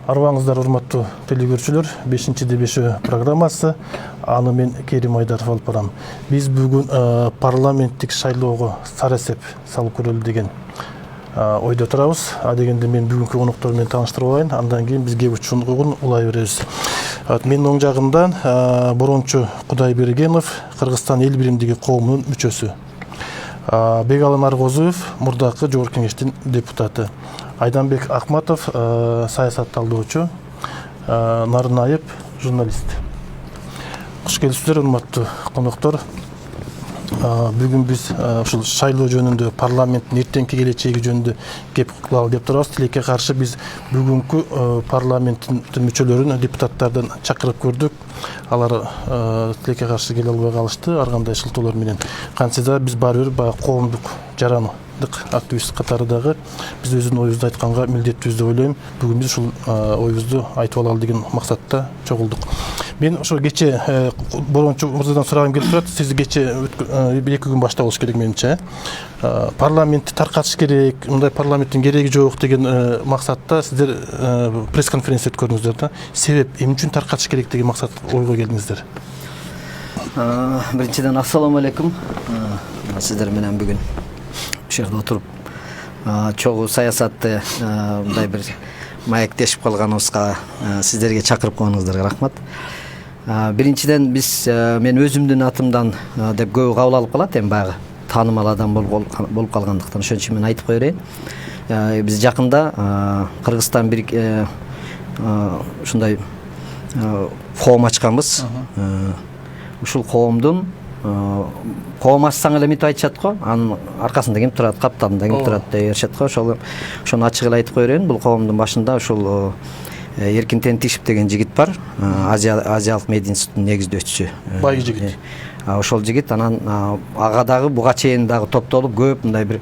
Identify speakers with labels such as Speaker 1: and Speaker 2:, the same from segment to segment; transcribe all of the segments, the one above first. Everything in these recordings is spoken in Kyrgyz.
Speaker 1: Арбаңыздар урматтуу телекөрүүчүлөр, 5-5 программасы. Аны мен Керим Айдаров алып барам. Биз бүгүн парламенттик шайлоого сара эсеп салып көрөлү деген ойдо турабыз. Дегенде мен бүгүнкү коноктор менен тааныштырып алайын. Андан кийин бизге учунгун улай беребиз. Менин оң жагымдан Борончу Кудайбергенов, Кыргызстан эл биримдиги коомунун мүчөсү. Бегалин Аргозуев, мурдакы Жогорку Кеңештин депутаты. Айданбек Акматов, саясат талдоочу, Нарынаев, журналист. Куш келипсиздер, урматтуу коноктор. Бүгүн биз ушул шайлоо жөнүндө, парламенттин эртеңки келечеги жөнүндө кеп кылалы деп турабыз. Тилекке каршы биз бүгүнкү парламенттин мүчөлөрүн, депутаттардан чакырып көрдүк. Алар тилекке каршы келе албай калышты, ар кандай шылтоолор менен. Кантсе биз баары бир баягы коомдук жарандык активист катары дагы биз өзүнүн оюбузду айтканга милдеттүүбүз деп ойлойм. Бүгүн биз ушул оюбузду айтып алалы деген максатта чогулдук. Мен ошо кече Борончу мырзадан сурагым келип турат. Сиз кече 1-2 күн башта болуш керек менимче. Парламентти таркатыш керек, мындай парламенттин кереги жок деген максатта сиздер пресс-конференция өткөрдүңүздөр да. Себеп эмне үчүн таркатыш керек деген максат ойго келдиңиздер?
Speaker 2: Биринчиден ассаламу алейкум. Сиздер менен бүгүн ушул жерде отуруп чогуу саясатты мындай бир маектешип калганыбызга сиздерге чакырып койгонуңуздарга рахмат. Биринчиден мен өзүмдүн атымдан деп көбү кабыл алып калат, эми баягы таанымал адам болуп калгандыктан ошон үчүн мен айтып кое берейин. Биз жакында Кыргызстан ушундай коом ачканбыз. Ушул коомдун коом ачсаң эле мынтип айтышат го, анын аркасында ким турат, капталында ким турат деп беришет го. Ошону ачык эле айтып кое берейин. Бул коомдун башында ушул Эркин Тентишев деген жигит бар. Азиялык медиа институтунун негиздөөчүсү.
Speaker 1: Бай жигит.
Speaker 2: Ошол жигит анан ага дагы буга чейин дагы топтолуп көп мындай бир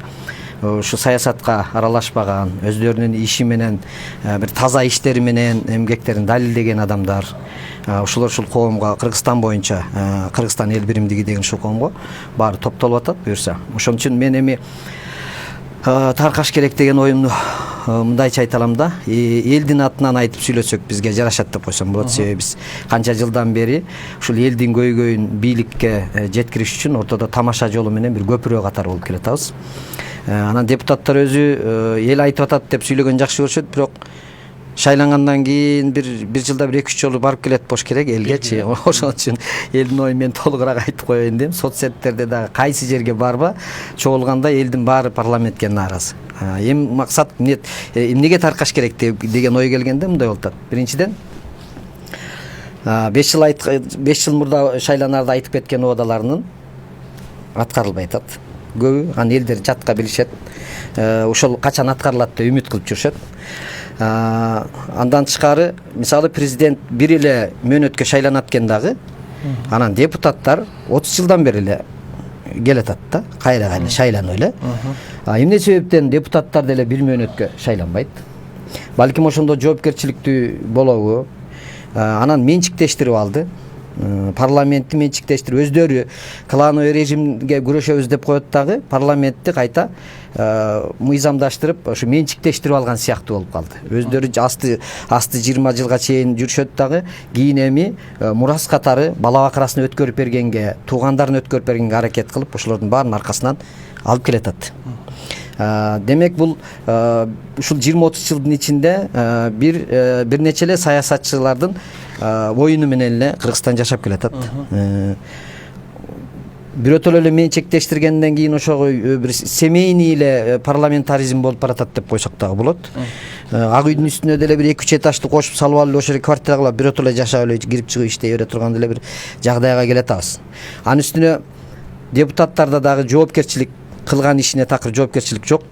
Speaker 2: ушу саясатка аралашпаган, өздөрүнүн иши менен бир таза иштери менен эмгектерин далилдеген адамдар. Ушулар ушул коомго Кыргызстан боюнча, Кыргызстан эл биримдиги деген ушул коомго баары топтолуп атат буюрса. Ошон үчүн мен эми таркаш керек деген оюмду мындайча айта алам да. Элдин атынан айтып сүйлөсөк бизге жарашат деп койсом болот. Себеби биз канча жылдан бери ушул элдин көйгөйүн бийликке жеткириш үчүн ортодо тамаша жолу менен бир көпүрө катары болуп келатабыз. Анан депутаттар өзү эл айтып атат деп сүйлөгөн жакшы көрүшөт, бирок шайлангандан кийин бир жылда 1-2 жолу барып келет болуш керек элгечи. Ошон үчүн элдин оюн мен толугураак айтып коеюн дейм. Соц сеттерде дагы кайсы жерге барба чогулганда элдин баары парламентке нааразы. Эми максат эмнеге таркаш керек деген ой келгенде мындай болуп атат. Биринчиден 5 жыл мурда шайланарда айтып кеткен оодаларынын аткарылбай атат. Көбү аны элдер жатка билишет. Ошол качан аткарылат деп үмүт кылып жүрүшөт. Андан тышкары, мисалы президент бир эле мөөнөткө шайланат экен дагы, анан депутаттар 30 жылдан бери эле келатат да, кайра шайланып эле. Эмне себептен депутаттар деле бир мөөнөткө шайланбайт? Балким ошондо жоопкерчиликтүү болобу? Анан менчиктештирип алды. Парламентти менчиктештирип өздөрү клановый режимге күрөшөбүз деп коет дагы, парламентти кайта мыйзамдаштырып, ошо менчиктештирип алган сыяктуу болуп калды. Өздөрү асты 20 жылга чейин жүрүшөт дагы, кийин эми мурас катары бала бакырасын өткөрүп бергенге, туугандарын өткөрүп бергенге аракет кылып, ошолордун баарынын аркасынан алып келатат. Демек бул ушул 20-30 жылдын ичинде бир нече эле саясатчылардын оюну менен эле Кыргызстан жашап келатат. Бирөтөлө эле менчиктештиргенден кийин ошого бир семейный эле парламентаризм болуп баратат деп койсок дагы болот. Ак үйдүн үстүнө деле бир 2-3 этажды кошуп салып алып ошол квартира кылып бирөтөлө жашап эле кирип чыгып иштей бере турган деле бир жагдайга келатабыз. Анын үстүнө депутаттарда дагы жоопкерчилик кылган ишине такыр жоопкерчилик жок.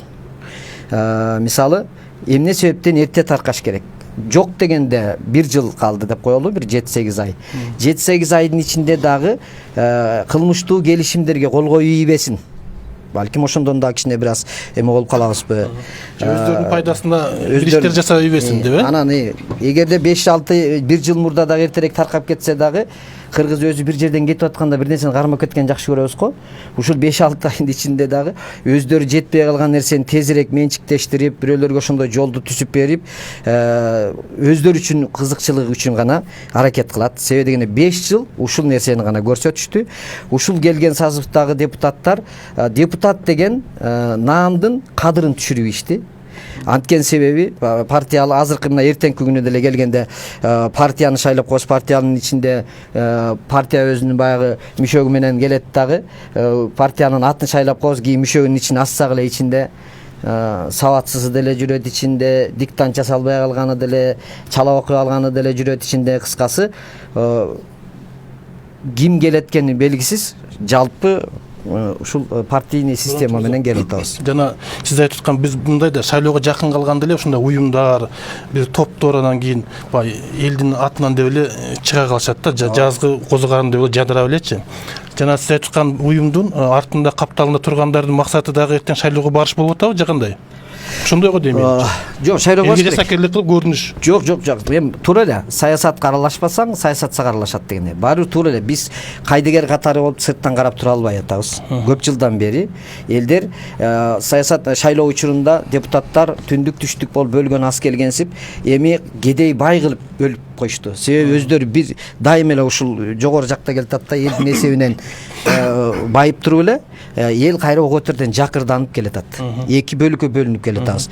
Speaker 2: Мисалы, эмне себептен эрте таркаш керек? Жок дегенде 1 жыл калды деп коелу, бир 7-8 ай. 7-8 айдын ичинде дагы кылмыштуу келишимдерге кол коюу ийбесин. Балким ошондон да кичине бир аз эме болуп калабызбы?
Speaker 1: Өздөрүнүн пайдасына бир иштер жасап ийбесин деп,
Speaker 2: Анан эгерде 5-6 1 жыл мурда дагы эртерээк таркап кетсе дагы кыргыз өзү бир жерден кетип атканда бир нерсени кармап кеткенин жакшы көрөбүз го. Ушул 5-6 айдын ичинде дагы өздөрү жетпей калган нерсени тезирээк менчиктештирип, бирөөлөргө ошондой жолду түзүп берип, өздөрү үчүн кызыкчылык үчүн гана аракет кылат. Себеби дегенде 5 жыл ушул нерсени гана көрсөтүштү. Ушул келген созывдагы депутаттар депутат деген наамдын кадырын түшүрүп Анткен себеби партиялы азыркы мына эртеңки күнү деле келгенде партияны шайлап коюш, партиянын ичинде партия өзүнүн баягы мүшөгү менен келет дагы партиянын атын шайлап коюш, кийин мүшөгүнүн ичине ачсак эле ичинде сабатсызы деле жүрөт ичинде, диктант жасалбай калганы деле, чала окуй алганы деле жүрөт ичинде. Кыскасы ким келеткени белгисиз, жалпы ушул партийный система менен келип атабыз.
Speaker 1: Жана сиз айтып аткан биз мындай да шайлоого жакын калганда эле ушундай уюмдар, бир топтор анан кийин элдин атынан деп эле чыга калышат да, жазгы козгарын деп эле жадырап элечи. Жана сиз айтып аткан уюмдун артында капталында тургандардын максаты дагы эртең шайлоого барыш болуп атабы же кандай? Ошондойго дейм.
Speaker 2: Жок, шайлоого барыш керек.
Speaker 1: Жасакерлик кылып көрүнүш.
Speaker 2: Жок. Эми туура эле саясатка аралашпасаң, саясат сага аралашат дегендей. Баары туура эле биз кайдыгер катары болуп сырттан карап тура албай атабыз. Көп жылдан бери элдер саясат шайлоо учурунда депутаттар түндүк түштүк болуп бөлгөн аз келгенсип, эми кедей бай кылып бөлүп коюшту. Себеби өздөрү бир дайым эле ушул жогору жакта келатат да, элдин эсебинен байып туруп эле эл кайра ого өтөрдөн жакырданып келатат. Эки бөлүккө бөлүнүп келатабыз.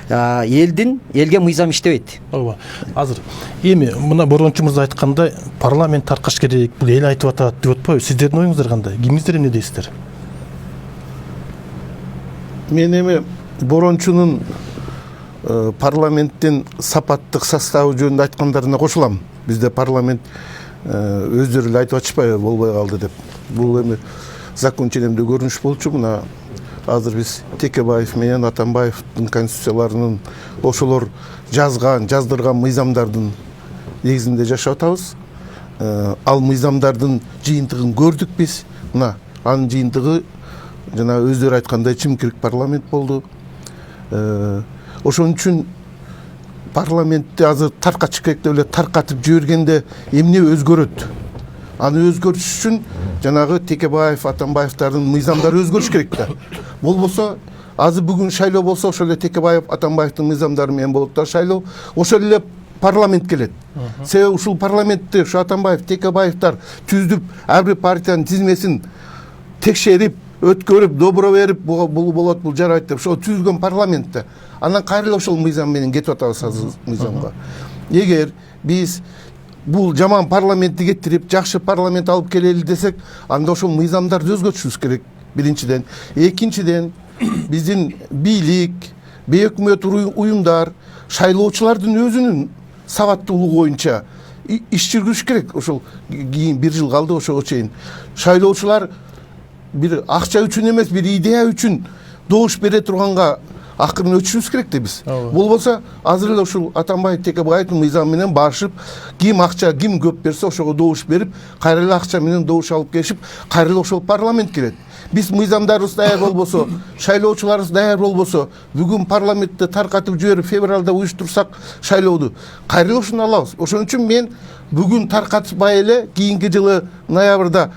Speaker 2: Элге мыйзам иштебейт.
Speaker 1: Ооба. Азыр эми мына борончумуз айткандай парламент таркаш керек, бул эл айтып атат деп атпайбы? Сиздердин оюңуздар кандай? Кимиңиздер эмне дейсиздер?
Speaker 3: Мен эми борончунун парламенттин сапаттык составы жөнүндө айткандарына кошулам. Бизде парламент өздөрү эле айтып атышпайбы, болбой калды деп. Бул эми закон ченемде көрүнүш болчу. Мына азыр биз Текебаев менен Атамбаевдин конституцияларынын ошолор жаздырган мыйзамдардын негизинде жашап атабыз. Ал мыйзамдардын жыйынтыгын көрдүк биз. Мына анын жыйынтыгы жана өздөрү айткандай чимкирик парламент болду. Ошон үчүн парламентти азыр таркатыш керек деп эле таркатып жибергенде эмне өзгөрөт? Аны өзгөртүш үчүн жанагы Текебаев, Атамбаевдардын мыйзамдары өзгөрүш керек да. Болбосо азыр бүгүн шайлоо болсо ошол эле Текебаев, Атамбаевдин мыйзамдары менен болот да шайлоо. Ошол эле парламент келет. Себеби ушул парламентти ушу Атамбаев, Текебаевдар түздүп, ар бир партиянын тизмесин текшерип, өткөрүп, добуро берип, бул болот, бул жарайт деп ошол түзүлгөн парламентте. Анан кайра ошол мыйзам менен кетип атабыз азыр мыйзамга. Эгер биз бул жаман парламентти кетирип, жакшы парламент алып келели десек, анда ошол мыйзамдарды өзгөртүшүбүз керек. Биринчиден, экинчиден биздин бийлик, бейөкмөт уюмдар шайлоочулардын өзүнүн сабаттуулугу боюнча иш жүргүзүш керек. Ошол кийин 1 жыл калды ошого чейин. Шайлоочулар бир акча үчүн эмес, бир идея үчүн добуш бере турганга акырын өтүшүбүз керек да биз. Болбосо азыр эле ушул Атамбаев, Текебаевдин мыйзамы менен барышып, ким акча, ким көп берсе ошого добуш берип, кайра эле акча менен добуш алып келишип, кайра эле ошол парламент келет. Биз мыйзамдарыбыз даяр болбосо, шайлоочуларыбыз даяр болбосо, бүгүн парламентти таркатып жиберип февралда уюштурсак шайлоодо, кайра эле ушуну алабыз. Ошон үчүн мен бүгүн таркатпай эле кийинки жылы ноябрда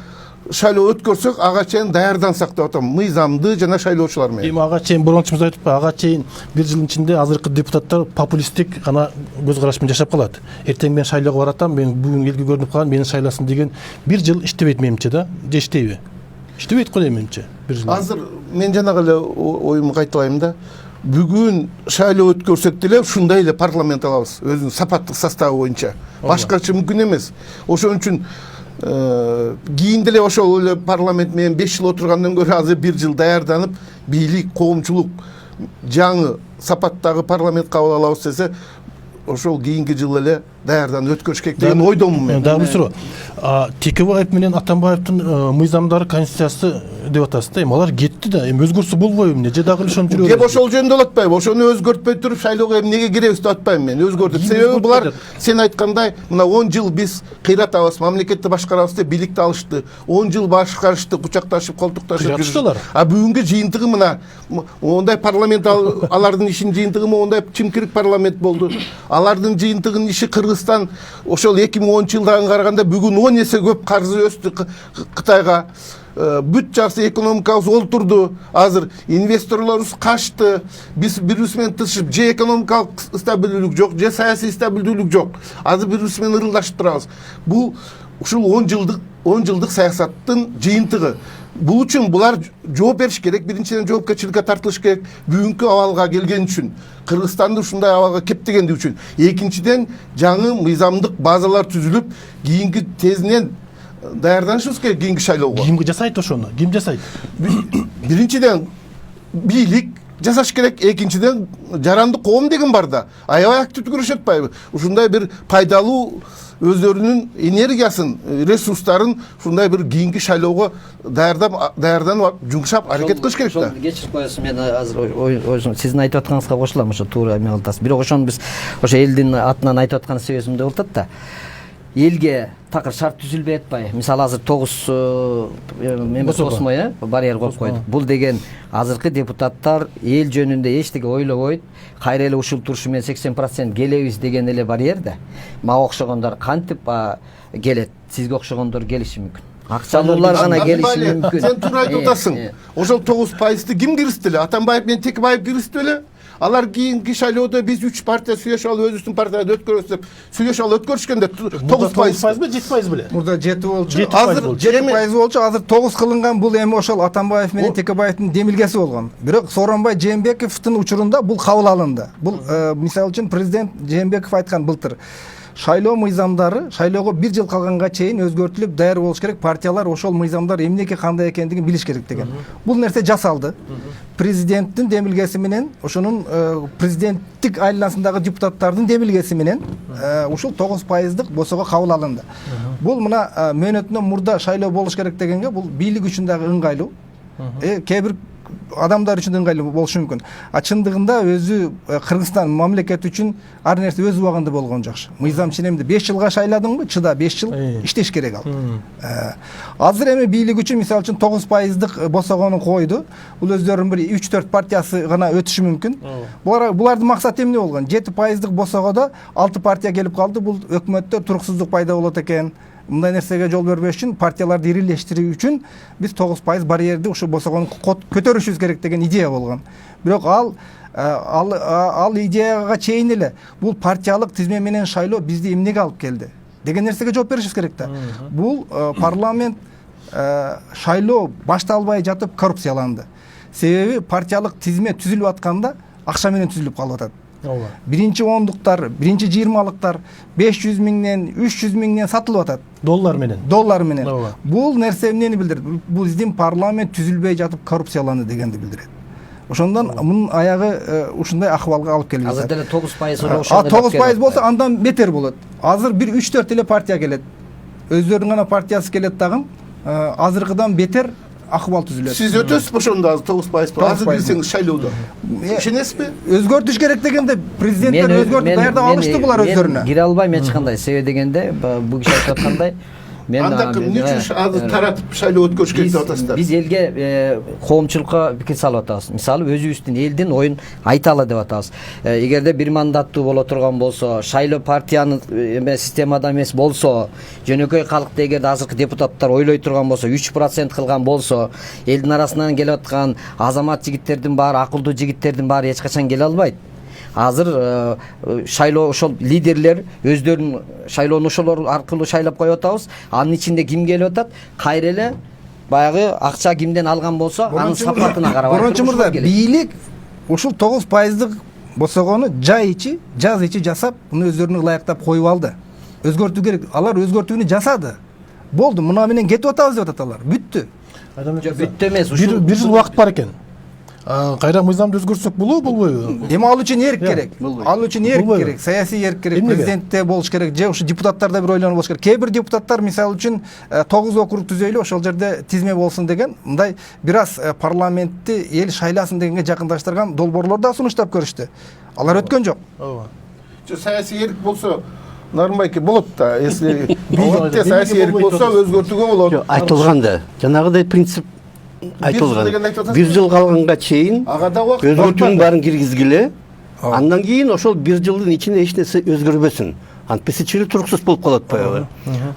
Speaker 3: шайлоо өткөрсөк, ага чейин даярдансак деп атам. Мыйзамды жана шайлоочулар менен.
Speaker 1: Эми ага чейин борончумуз айтыппы, ага чейин 1 жылдын ичинде азыркы депутаттар популисттик гана көз караш менен жашап калат. Эртең мен шайлоого баратам, мен бүгүн элге көрүнүп калган, мени шайласын деген 1 жыл иштебейт менимче да. Же иштейби? Иштебейт го менимче 1 жыл.
Speaker 3: Азыр мен жанагы эле оюмду кайталайм да. Бүгүн шайлоо өткөрсөк деле ушундай эле парламент алабыз, өзүнүн сапаттык составы боюнча. Башкача мүмкүн эмес. Ошон үчүн кийин деле ошол эле парламент менен 5 жыл отургандан көрө азыр 1 жыл даярданып, бийлик, коомчулук жаңы сапаттагы парламент кабыл алабыз десе, ошол кийинки жыл эле даярданып өткөрүш керек деген ойдомун мен.
Speaker 1: Дагы бир суроо. Текебаев менен Атамбаевдин мыйзамдары, конституциясы деп атасыз да, эми алар кетти да, эми өзгөрсө болбойбу эмне, же дагы ошентип жүрөбүз?
Speaker 3: Кеп ошол жөнүндө болуп атпайбы? Ошону өзгөртпөй туруп шайлоого эмнеге киребиз деп атпайм мен. Өзгөртүп. Себеби булар сен айткандай, мына 10 жыл биз кыйратабыз, мамлекетти башкарабыз деп бийликти алышты. 10 жыл башкарышты, кучакташып, колтукташып
Speaker 1: жүрүштүлөр.
Speaker 3: А бүгүнкү жыйынтыгы мына ондай парламент алардын ишинин жыйынтыгы ондай чимкирик парламент болду. Алардын жыйынтыгынын иши Кыргызстан ошол 2010-жылдагы караганда бүгүн 10 эсе көп карызы өстү Кытайга. Бүт жакшы экономикабыз олтурду. Азыр инвесторлорубуз качты. Биз бирибиз менен тышып, же экономикалык стабилдүүлүк жок, же саясий стабилдүүлүк жок. Азыр бирибиз менен ырылдашып турабыз. Бул ушул 10 жылдык саясаттын жыйынтыгы. Бул үчүн булар жооп бериш керек. Биринчиден жоопкерчиликке тартылыш керек. Бүгүнкү абалга келген үчүн, Кыргызстанды ушундай абалга кептегенди үчүн. Экинчиден жаңы мыйзамдык базалар түзүлүп, кийинки тезинен даярданышыбыз керек кийинки шайлоого.
Speaker 1: Ким жасайт ошону? Ким жасайт?
Speaker 3: Биринчиден бийлик жасаш керек, экинчиден жарандык коом деген бар да. Аябай активдүү күрөшүп атпайбы? Ушундай бир пайдалуу өздөрүнүн энергиясын, ресурстарын ушундай бир кийинки шайлоого даярданып, жумшап аракет кылыш керек да.
Speaker 2: Кечирип коесуз, мен азыр сиздин айтып атканыңызга кошулам, ошо туура эме кылтасыз. Бирок ошону биз ошо элдин атынан айтып аткан себебимде болуп атат да. Элге такыр шарт түзүлбөй атпайбы? Мисалы азыр 9 тосмой барьер коюп койдук. Бул деген азыркы депутаттар эл жөнүндө эчтеке ойлобойт, кайра эле ушул турушу менен 80% келебиз деген эле барьер да. Мага окшогондор кантип келет, сизге окшогондор келиши мүмкүн. Акчалуулар гана келиши мүмкүн.
Speaker 3: Сен туура айтып атасың. Ошол 9%-ты ким киргизди эле? Атамбаев менен Текебаев киргизди эле? Алар кийинки шайлоодо биз 3 партия сүйлөшүп алып өзүбүздүн партияда өткөрөбүз деп сүйлөшүп алып өткөрүшкөндө 9%
Speaker 1: бе, 7% беле?
Speaker 4: Мурда 7 болчу.
Speaker 3: 7%
Speaker 4: болчу. Азыр 9 кылынган. Бул эми ошол Атамбаев менен Текебаевдин демилгеси болгон. Бирок Сооронбай Жээнбековдун учурунда бул кабыл алынды. Бул мисалы үчүн президент Жээнбеков айткан былтыр. Шайлоо мыйзамдары шайлоого 1 жыл калганга чейин өзгөртүлүп даяр болуш керек. Партиялар ошол мыйзамдар эмнеке кандай экендигин билиш керек деген. Бул нерсе жасалды. Президенттин демилгеси менен, ошонун президенттик айланасындагы депутаттардын демилгеси менен ушул 9%дык босого кабыл алынды. Бул мына мөөнөтүнөн мурда шайлоо болуш керек дегенге бул бийлик үчүн дагы ыңгайлуу. Кээ бир адамдар үчүн ыңгайлуу болушу мүмкүн. А чындыгында өзү Кыргызстан мамлекети үчүн ар нерсе өз убагында болгон жакшы. Мыйзам ченемди 5 жылга шайладыңбы? Чыда 5 жыл иштеш керек ал. Азыр эми бийлик үчүн мисалы үчүн 9%дык босогону койду. Бул өздөрүнүн бир 3-4 партиясы гана өтүшү мүмкүн. Булардын максаты эмне болгон? 7%дык босогодо 6 партия келип калды. Бул өкмөттө туруксуздук пайда болот экен. Мындай нерсеге жол бербеш үчүн, партияларды ирилештирүү үчүн биз 9% барьерди ушу босогону көтөрүшүбүз керек деген идея болгон. Бирок ал идеяга чейин эле бул партиялык тизме менен шайлоо бизди эмнеге алып келди деген нерсеге жооп беришибиз керек да. Бул парламент шайлоо башталбай жатып коррупцияланды. Себеби партиялык тизме түзүлүп атканда акча менен түзүлүп калып атат. Биринчи ондуктар, биринчи 20-лыктар 500 миңден, 300 миңден сатылып атат.
Speaker 1: Доллар менен.
Speaker 4: Бул нерсе эмнени билдирет? Бул биздин парламент түзүлбөй жатып коррупцияланды дегенди билдирет. Ошондон мунун аягы ушундай акыбалга алып келип
Speaker 2: атат. Азыр деле 9%
Speaker 4: ошондой. 9% болсо андан бетер болот. Азыр бир 3-4 эле партия келет. Өздөрүнүн гана партиясы келет дагы. Азыркыдан бетер акыбал түзүлөт.
Speaker 3: Сиз өтөсүзбү ошондо азыр 9%? Азыр билсеңиз шайлоодо. Ишенесизби?
Speaker 4: Өзгөртүш керек дегенде президенттер өзгөртүп даярдап алышты булар өздөрүнө.
Speaker 2: Кире албайм эч кандай. Себеби дегенде бул киши айтып аткандай
Speaker 3: анда эмне үчүн азыр таратып шайлоо өткөрүш керек деп атасыздар?
Speaker 2: Биз элге коомчулукка пикир салып атабыз. Мисалы өзүбүздүн элдин оюн айталы деп атабыз. Эгерде бир мандаттуу боло турган болсо, шайлоо партиянын системада эмес болсо, жөнөкөй калкты эгерде азыркы депутаттар ойлой турган болсо, 3% кылган болсо, элдин арасынан келип аткан азамат жигиттердин баары, акылдуу жигиттердин баары эч качан келе албайт. Азыр шайлоо ошол лидерлер өздөрүнүн шайлоону ошолор аркылуу шайлап коюп атабыз. Анын ичинде ким келип атат? Кайра эле баягы акча кимден алган болсо, анын сапатына карабай.
Speaker 4: Борончу мурда бийлик ушул 9%дык босогону жаз ичи жасап, муну өздөрүнө ылайыктап коюп алды. Өзгөртүү керек. Алар өзгөртүүнү жасады. Болду, муну менен кетип атабыз деп атат алар. Бүттү.
Speaker 2: Бүттү эмес,
Speaker 1: бир жыл убакыт бар экен. кайра мыйзамды өзгөртсөк болобу болбойбу?
Speaker 4: Эми ал үчүн эрк керек.
Speaker 2: болбойт.
Speaker 4: Ал үчүн эрк
Speaker 1: Болбойбу?
Speaker 4: керек, саясий эрк керек,
Speaker 1: Эмнеге?
Speaker 4: президентте болуш керек, же ушу депутаттарда бир ойлонуп болуш керек. Кээ бир депутаттар мисалы үчүн 9 округ түзөйлү, ошол жерде тизме болсун деген, мындай бир аз парламентти эл шайласын дегенге жакындаштырган долбоорлор да сунуштап көрүштү. Алар өткөн жок.
Speaker 1: Ооба.
Speaker 3: Саясий эрк болсо Нарымбайке болот да. Если бийликте саясий эрк болсо өзгөртүүгө болот.
Speaker 5: Айтылганда жанагыдай принцип айтылган.
Speaker 3: деген айтып атасыз.
Speaker 5: 1 жыл калганга чейин
Speaker 3: Ага да убакыт
Speaker 5: өзгөртүүнүн баарын киргизгиле. Андан кийин ошол 1 жылдын ичинде эч нерсе өзгөрбөсүн. Антпесе чыры туруксуз болуп калат баягы.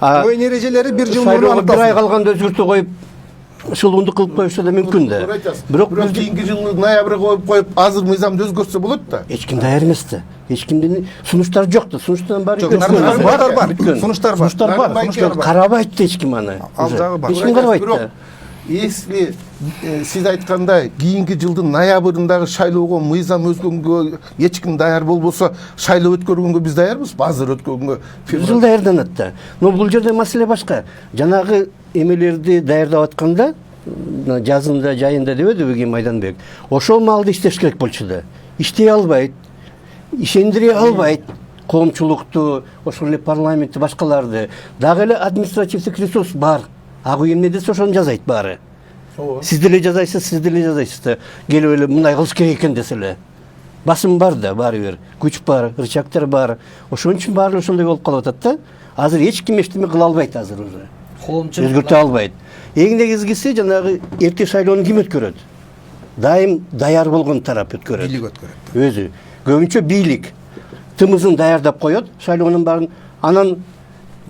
Speaker 4: Оюн эрежелери 1 жыл мурун
Speaker 5: Шайлоого 1 ай
Speaker 4: аныкталсын.
Speaker 5: калганда өзгөртө коюп ушулунду кылып коюшу да мүмкүн да.
Speaker 3: Бирок
Speaker 5: Бирок
Speaker 3: кийинки жылы ноябрга коюп азыр мыйзамды өзгөртсө болот да.
Speaker 5: эч ким даяр эмес да. Эч кимдин сунуштары жок да. Сунуштан баары
Speaker 4: Жок, сунуштар бар.
Speaker 5: Бүткөн.
Speaker 4: Сунуштар бар.
Speaker 1: Сунуштар бар.
Speaker 3: Нарымбайке
Speaker 5: Карабайт да эч ким аны.
Speaker 4: Ал жагы бар.
Speaker 5: Эч ким карабайт
Speaker 3: Бирок,
Speaker 5: да.
Speaker 3: если сиз айткандай кийинки жылдын ноябрындагы шайлоого мыйзам өзгөнгө эч ким даяр болбосо, шайлоо өткөргөнгө биз даярбызбы? Азыр өткөргөнгө
Speaker 5: 1 жыл даярданат да. Но бул жерде маселе башка. Жанагы эмелерди даярдап атканда жазында жайында дебедиби Ген Майданбек? Ошол маалда иштеш керек болчу да. Иштей албайт, ишендире албайт коомчулукту, ошол эле парламентти, башкаларды. Дагы эле административдик ресурс бар. Ак үй эмне десе ошону жазайт баары. Сиз деле жазайсыз, сиз деле жазайсыз да. Келип эле мындай кылыш керек экен десе эле. Басым бар да, баары бир. Күч бар, рычагтар бар. Ошон үчүн баары ошондой болуп калып атат да. Азыр эч ким эчтеме кыла албайт азыр уже. Өзгөртө албайт. Эң негизгиси жанагы эрте шайлоону ким өткөрөт? Дайым даяр болгон тарап өткөрөт.
Speaker 4: Бийлик өткөрөт.
Speaker 5: Өзү. Көбүнчө бийлик тымызын даярдап коет, шайлоонун баарын анан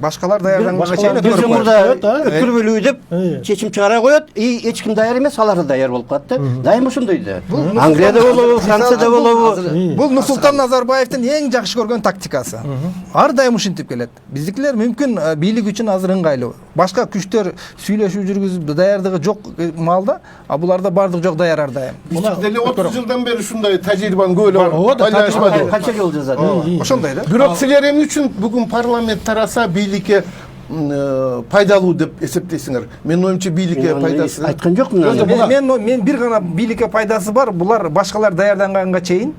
Speaker 4: Башкалар даярданганга чейин
Speaker 5: бир
Speaker 4: өткөрүп
Speaker 5: жумурда
Speaker 4: коет.
Speaker 5: өткөрбөлүү деп чечим чыгара коет. Эч ким даяр эмес, алар да даяр болуп калат да. Дайым ошондой да. Англияда болобу, Францияда болобу.
Speaker 4: Бул Нурсултан Назарбаевдин эң жакшы көргөн тактикасы. Ар дайым ушинтип келет. Биздикилер мүмкүн бийлик үчүн азыр ыңгайлуу. Башка күчтөр сүйлөшүү жүргүзүп даярдыгы жок маалда, а буларда бардыгы жок даяр ар дайым.
Speaker 3: Биз деле 30 жылдан бери ушундай тажрыйбаны көп эле
Speaker 1: Ооба да,
Speaker 3: байланышпадыбы?
Speaker 5: Канча жол жазат?
Speaker 4: Ошондой да.
Speaker 3: Бирок силер эмне үчүн бүгүн парламент тараса бийликке пайдалуу деп эсептейсиңер? Менин оюмча бийликке пайдасы.
Speaker 5: Айткан жокмун аны.
Speaker 4: Мен бир гана бийликке пайдасы бар. Булар башкалар даярданганга чейин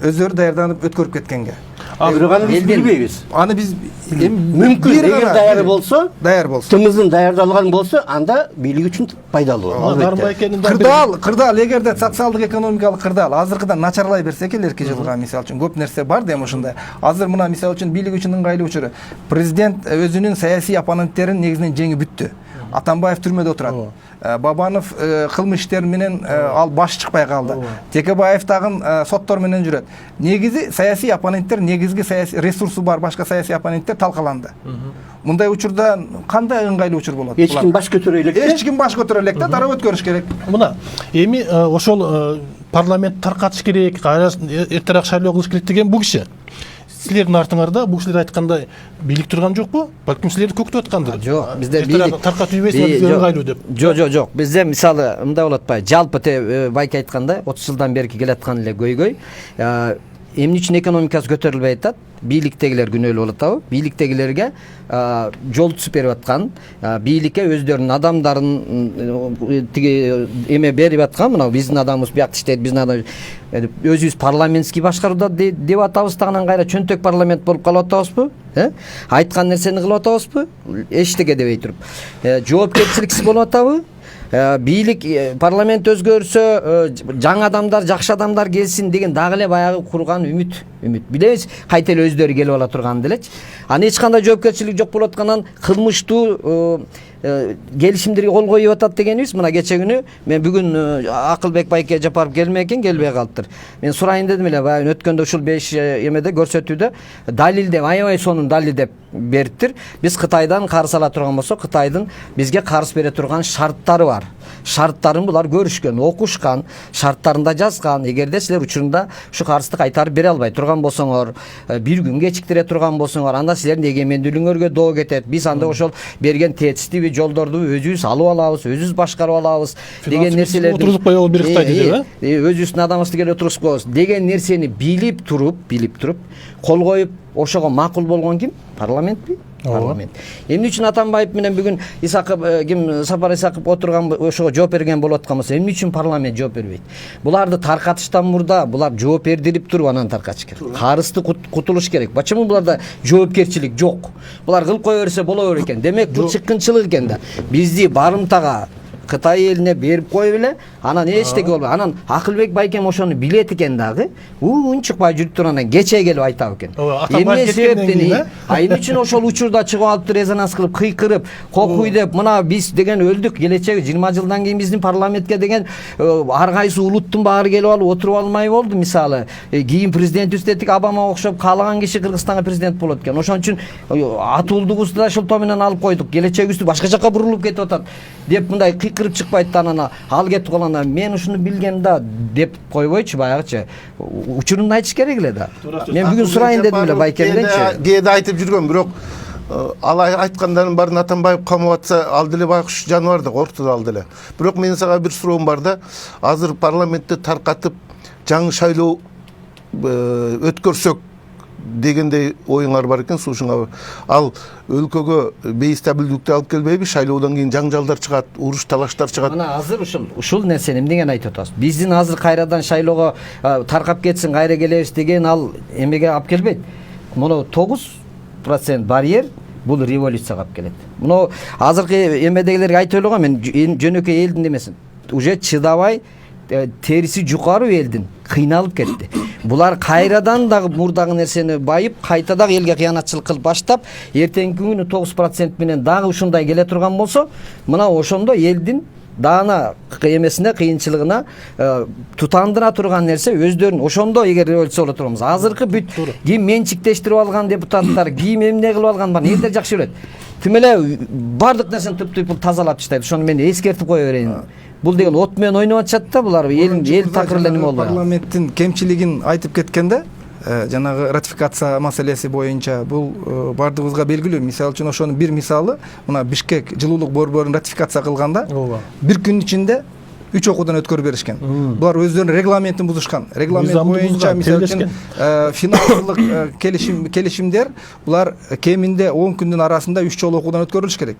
Speaker 4: өздөрү даярданып өткөрүп кеткенге.
Speaker 5: Бирок аны биз билбейбиз.
Speaker 4: Аны биз
Speaker 5: Мүмкүн эгер даяр болсо,
Speaker 4: даяр болсо.
Speaker 5: тымыздын даярдалган болсо, анда бийлик үчүн пайдалуу.
Speaker 1: Нарымбайкенин
Speaker 4: Кырдаал эгерде социалдык экономикалык кырдаал азыркыдан начарлай берсе келерки жылга мисалы үчүн көп нерсе бар да эми ушундай. Азыр мына мисалы үчүн бийлик үчүн ыңгайлуу учуру. Президент өзүнүн саясий оппоненттерин негизинен жеңип бүттү. Атамбаев түрмөдө отурат. Бабанов кылмыш иштери менен ал баш чыкпай калды. Текебаев дагы соттор менен жүрөт. Негизи саясий оппоненттер, негизги саясий ресурсу бар башка саясий оппоненттер талкаланды. Мындай учурда кандай ыңгайлуу учур болот?
Speaker 5: Эч ким баш көтөрө элек.
Speaker 4: Эч ким баш көтөрө элек да, тарап өткөрүш керек.
Speaker 1: Мына эми ошол парламент таркатыш керек, эртерээк шайлоо кылыш керек деген бул киши. Силердин артыңарда бул кишилер айткандай бийлик турган жокпу? Балким силерди көктөп аткандыр.
Speaker 2: Жок, бизде
Speaker 1: бийлик таркатып ийбейсиңер, бизге ыңгайлуу деп.
Speaker 2: Жок. Бизде мисалы мындай болот атпайбы? Жалпы байке айткандай 30 жылдан бери келаткан эле көйгөй. Эмне үчүн экономикасы көтөрүлбөй атат? Бийликтегилер күнөөлүү болуп атабы? Бийликтегилерге жол түзүп берип аткан, бийликке өздөрүнүн адамдарын тиги эме берип аткан, мына биздин адамыбыз биякта иштейт, биздин адам өзүбүз парламентский башкарууда деп атабыз дагы кайра чөнтөк парламент болуп калып атабызбы? Айткан нерсени кылып атабызбы? Эчтеке дебей туруп. Жоопкерчиликсиз болуп атабы? Бийлик парламент өзгөрсө жаңы адамдар, жакшы адамдар келсин деген дагы эле баягы курган үмүт. Билебиз, кайта эле өздөрү келип ала турган делечи. Аны эч кандай жоопкерчилик жок болуп аткандан кылмыштуу келишимдерге кол коюп атат дегенибиз. Мына кече күнү мен бүгүн Акылбек байке Жапаров келмек экен, келбей калыптыр. Мен сурайын дедим эле, баягы өткөндө ушул 5 эмеде көрсөтүүдө далилдеп, аябай сонун далилдеп бериптир. Биз Кытайдан карыз ала турган болсок, Кытайдын бизге карыз бере турган шарттары бар. Шарттарын булар көрүшкөн, окушкан, шарттарында жазган. Эгерде силер учурунда ушу карызды кайтарып бере албай турган болсоңор, бир күн кечиктире турган болсоңор, анда силердин эгемендүүлүгүңөргө доо кетет. Биз анда ошол берген тетиштиби жолдорду өзүбүз алып алабыз, өзүбүз башкарып алабыз деген нерселерди
Speaker 1: отурузуп коебуз бир Кытайды деп,
Speaker 2: өзүбүздүн адамыбызды келип отургузуп коебуз деген нерсени билип туруп, кол коюп ошого макул болгон ким? Парламентпи? Парламент. Эмне үчүн Атамбаев менен бүгүн Сапар Исаков отурган ошого жооп берген болуп аткан болсо, эмне үчүн парламент жооп бербейт? Буларды таркатыштан мурда булар жооп бердирип туруп анан таркатыш керек. Карысты кутулуш керек. Почему буларда жоопкерчилик жок? Булар кылып кое берсе боло берет экен. Демек бул чыккынчылык экен да. Бизди барымтага Кытай элине берип коюп эле, анан эчтеке болбойт. Анан Акылбек Байкем ошону билет экен дагы. Унчукпай жүрүп туруп анан кече келип айтат экен. Эмне себептен? Эмне үчүн ошол учурда чыгып алып резонанс кылып, кыйкырып, кокуй деп, мына биз деген өлдүк, келечеги 20 жылдан кийин биздин парламентке деген ар кайсы улуттун баары келип алып отуруп алмай болду. Мисалы, кийин президент үстеттик Обама окшоп каалаган киши Кыргызстанга президент болот экен. Ошон үчүн атуулдугубузду да ошол менен алып койдук. Келечегибизди башка жака бурулуп кетип атат деп мындай кырып чыкпайт да, анан ал кетип калганда мен ушуну билгем да деп койбойчу, баягычы учурун айтыш керек эле да. Мен бүгүн сурайын дедим эле Байкемденчи.
Speaker 3: Кээде айтып жүргөн, бирок ал айткандардын баарын Атамбаев камап атса, ал деле байкуш жаныбар да коркту ал деле. Бирок менин сага бир суроом бар да, азыр парламентти таркатып жаңы шайлоо өткөрсөк дегендей оюңар бар экен, сушуңар. Ал өлкөгө бейстабилдикти алып келбейби? Шайлоодон кийин жаңжалдар чыгат, уруш талаштар чыгат.
Speaker 2: Мына азыр ушул нерсени эмнеген айтып атабыз? Биздин азыр кайрадан шайлоого таркап кетсин, кайра келебиз деген ал эмеге алып келбейт. Муну 9% барьер бул революцияга алып келет. Муну азыркы эмедегилерге айтып эле го, мен жөнөкөй элдин эмесин. Уже чыдабай териси жукару элдин кыйналып кетти. Булар кайрадан дагы мурдагы нерсени байып, кайта дагы элге кыянатчылык кылып баштап, эртеңки күнү 9% менен дагы ушундай келе турган болсо, мына ошондо элдин даана эмесине, кыйынчылыгына тутандыра турган нерсе өздөрүн. Ошондо эгер революция боло турганбыз, азыркы бүт ким менчиктештирип алган депутаттар, ким эмне кылып алган бар, элдер жакшы билет. Тим эле бардык нерсени түп тазалап таштайт. Ошону мен эскертип кое берейин. Бул деген от менен ойноп атышат да, булар эл такыр эле неме болбой.
Speaker 4: Парламенттин кемчилигин айтып кеткенде, жанагы ратификация маселеси боюнча бул бардыгыбызга белгилүү. Мисалы үчүн ошонун бир мисалы, мына Бишкек жылуулук борборун ратификация кылганда, бир күн ичинде 3 окуудан өткөрүп беришкен. Булар өздөрүнүн регламентин бузушкан. Регламент боюнча мисалы үчүн финансылык келишимдер булар кеминде 10 күндүн арасында 3 жолу окуудан өткөрүлүш керек.